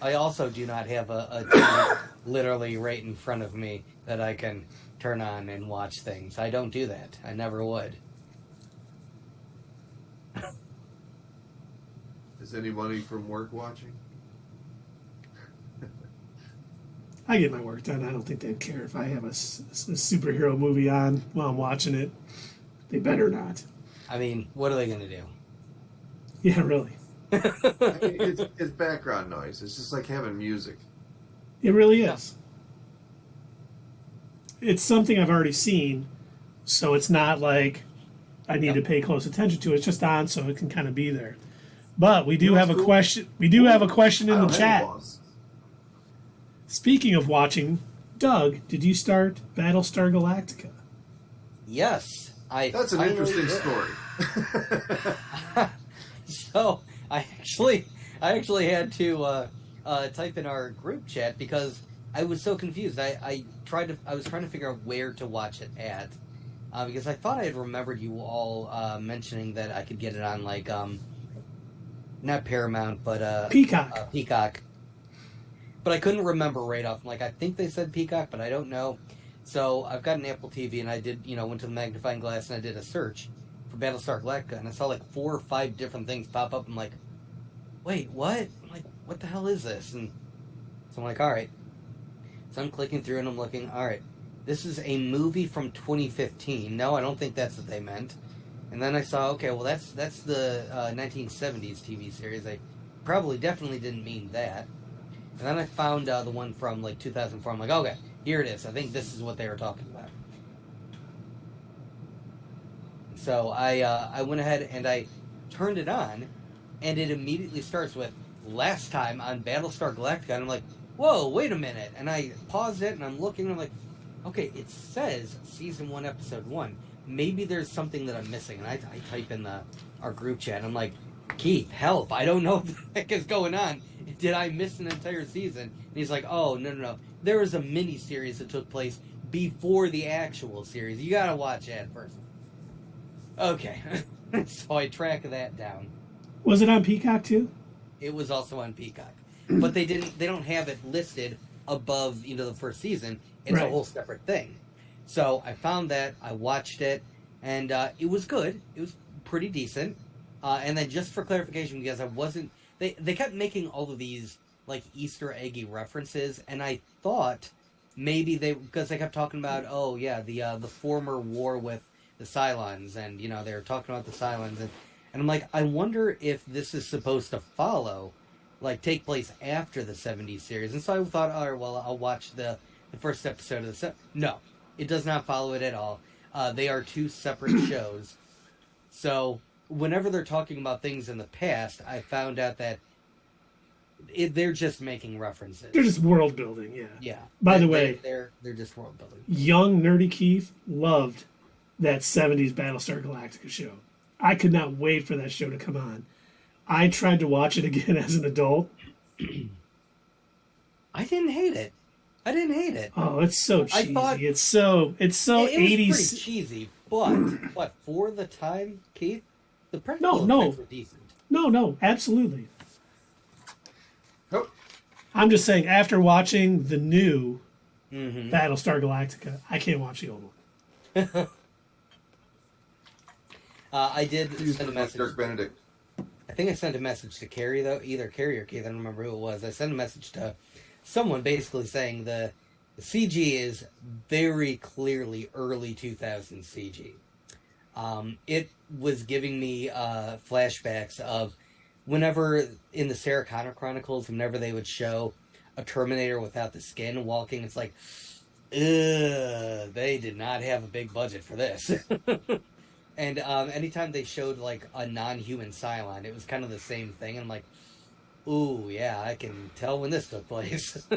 I also do not have a TV literally right in front of me that I can turn on and watch things. I don't do that. I never would. Is anybody from work watching? I get my work done. I don't think they'd care if I have a superhero movie on while I'm watching it. They better not. I mean, what are they going to do? Yeah, really. It's background noise. It's just like having music. It really is. It's something I've already seen, so it's not like I need to pay close attention to it. It's just on, so it can kind of be there. But we do have a question. We do have a question in the chat. Speaking of watching, Doug, did you start Battlestar Galactica? Yes, That's an interesting story. So I actually had to type in our group chat because I was so confused. I was trying to figure out where to watch it at because I thought I had remembered you all mentioning that I could get it on like not Paramount, but Peacock. Peacock. But I couldn't remember right off. Like, I think they said Peacock, but I don't know. So I've got an Apple TV, and I did, went to the magnifying glass and I did a search for Battlestar Galactica, and I saw like 4 or 5 different things pop up. I'm like, wait, what? I'm like, what the hell is this? And so I'm like, all right. So I'm clicking through and I'm looking, all right, this is a movie from 2015. No, I don't think that's what they meant. And then I saw, okay, well, that's the 1970s TV series. They probably definitely didn't mean that. And then I found the one from like 2004. I'm like, okay, here it is. I think this is what they were talking about. So I went ahead and I turned it on, and it immediately starts with last time on Battlestar Galactica. And I'm like, whoa, wait a minute. And I paused it, and I'm looking, and I'm like, okay, it says Season 1, Episode 1. Maybe there's something that I'm missing. And I type in our group chat, and I'm like, Keith, help. I don't know what the heck is going on. Did I miss an entire season? And he's like, oh, no. There was a mini-series that took place before the actual series. You gotta watch that first. Okay. So I track that down. Was it on Peacock too? It was also on Peacock. But they don't have it listed above, the first season. It's a whole separate thing. So I found that, I watched it, and it was good. It was pretty decent. And then just for clarification, because I wasn't... They kept making all of these, like, Easter eggy references, and I thought maybe because they kept talking about, oh, yeah, the former war with the Cylons, and, they were talking about the Cylons, and I'm like, I wonder if this is supposed to follow, like, take place after the 70s series. And so I thought, all right, well, I'll watch the first episode of the... No, it does not follow it at all. They are 2 separate shows. So... whenever they're talking about things in the past, I found out that they're just making references. They're just world building, yeah. Yeah. By the way, they're just world building. Young nerdy Keith loved that 70s Battlestar Galactica show. I could not wait for that show to come on. I tried to watch it again as an adult. I didn't hate it. Oh, it's so cheesy. It's so 80s. Was pretty cheesy, but for the time, Keith, the practical effects were decent. No, absolutely. Nope. I'm just saying, after watching the new Battlestar Galactica, I can't watch the old one. I did send a message. Dirk Benedict. I think I sent a message to Carrie, though. Either Carrie or Keith, I don't remember who it was. I sent a message to someone basically saying the CG is very clearly early 2000s CG. It was giving me flashbacks of whenever in the Sarah Connor Chronicles, whenever they would show a Terminator without the skin walking, it's like, they did not have a big budget for this. And anytime they showed like a non-human Cylon, it was kind of the same thing. And I'm like, ooh, yeah, I can tell when this took place,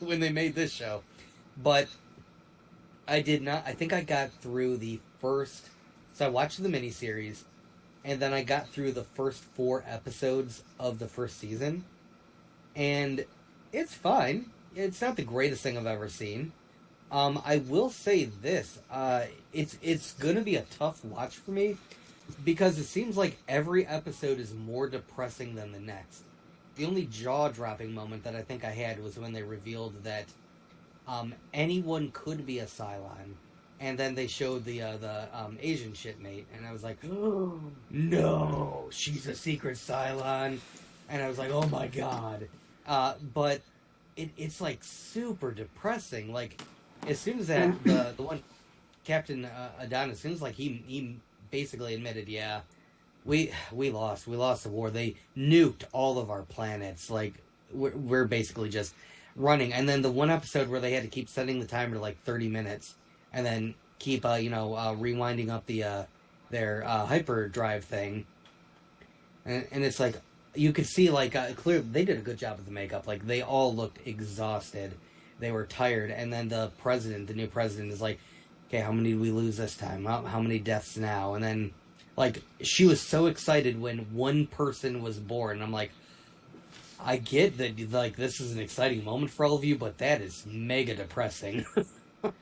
when they made this show. But I did not. I think I got through the first. So I watched the miniseries, and then I got through the first 4 episodes of the first season, and it's fine. It's not the greatest thing I've ever seen. I will say this: it's gonna be a tough watch for me because it seems like every episode is more depressing than the next. The only jaw-dropping moment that I think I had was when they revealed that anyone could be a Cylon, and then they showed the Asian shipmate, and I was like, oh, no, she's a secret Cylon, and I was like, oh my god. But it's like super depressing. Like, as soon as that the one Captain Adonis, as soon as like he basically admitted, yeah, we lost the war. They nuked all of our planets. Like we're basically just running. And then the one episode where they had to keep setting the timer to like 30 minutes, and then keep rewinding up their hyperdrive thing, and it's like you could see like clearly they did a good job with the makeup. Like they all looked exhausted. They were tired. And then the new president is like, okay, how many did we lose this time? How many deaths now? And then like she was so excited when one person was born. I'm like, I get that like this is an exciting moment for all of you, but that is mega depressing.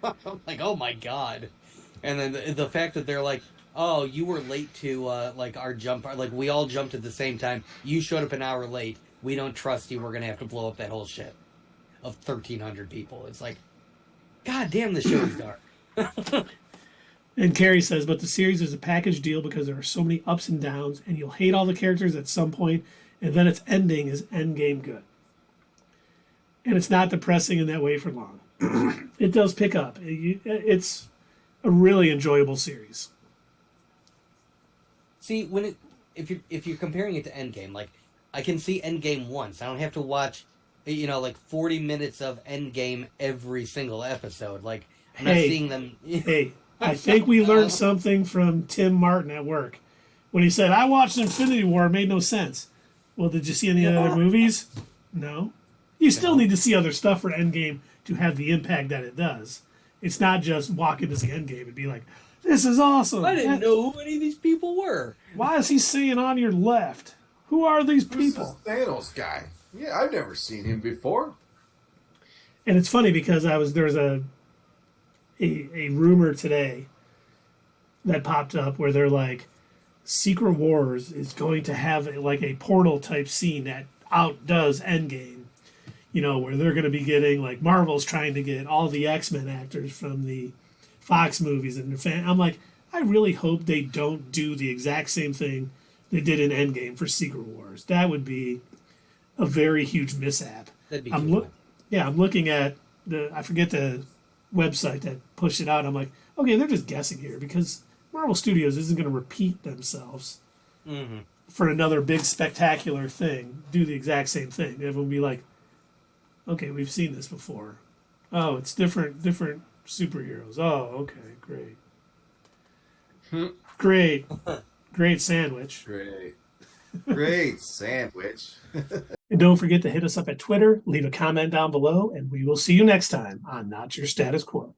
I'm like, oh my god. And then the fact that they're like, oh, you were late to like our jump, like we all jumped at the same time. You showed up an hour late. We don't trust you. We're gonna have to blow up that whole ship of 1,300 people. It's like, God damn, the show's dark. And Carrie says, but the series is a package deal because there are so many ups and downs, and you'll hate all the characters at some point, and then its ending is endgame good. And it's not depressing in that way for long. It does pick up. It's a really enjoyable series. See, if you're comparing it to Endgame, like I can see Endgame once. I don't have to watch, like 40 minutes of Endgame every single episode. Like I'm not seeing them. Hey, I think we learned something from Tim Martin at work when he said, "I watched Infinity War. It made no sense." Well, did you see any other movies? No. You still need to see other stuff for Endgame to have the impact that it does. It's not just walk into the Endgame and be like, "This is awesome." I didn't know who any of these people were. Why is he saying on your left? Who are these people? Who's this Thanos guy? Yeah, I've never seen him before. And it's funny because there was a rumor today that popped up where they're like, Secret Wars is going to have a portal type scene that outdoes Endgame. Where they're going to be getting, like, Marvel's trying to get all the X-Men actors from the Fox movies and I'm like, I really hope they don't do the exact same thing they did in Endgame for Secret Wars. That would be a very huge mishap. That'd be I'm looking at I forget the website that pushed it out. I'm like, okay, they're just guessing here because Marvel Studios isn't going to repeat themselves for another big spectacular thing. Do the exact same thing. Everyone will be like, okay, we've seen this before. Oh, it's different superheroes. Oh, okay, great. Great sandwich. Great sandwich. And don't forget to hit us up at Twitter, leave a comment down below, and we will see you next time on Not Your Status Quo.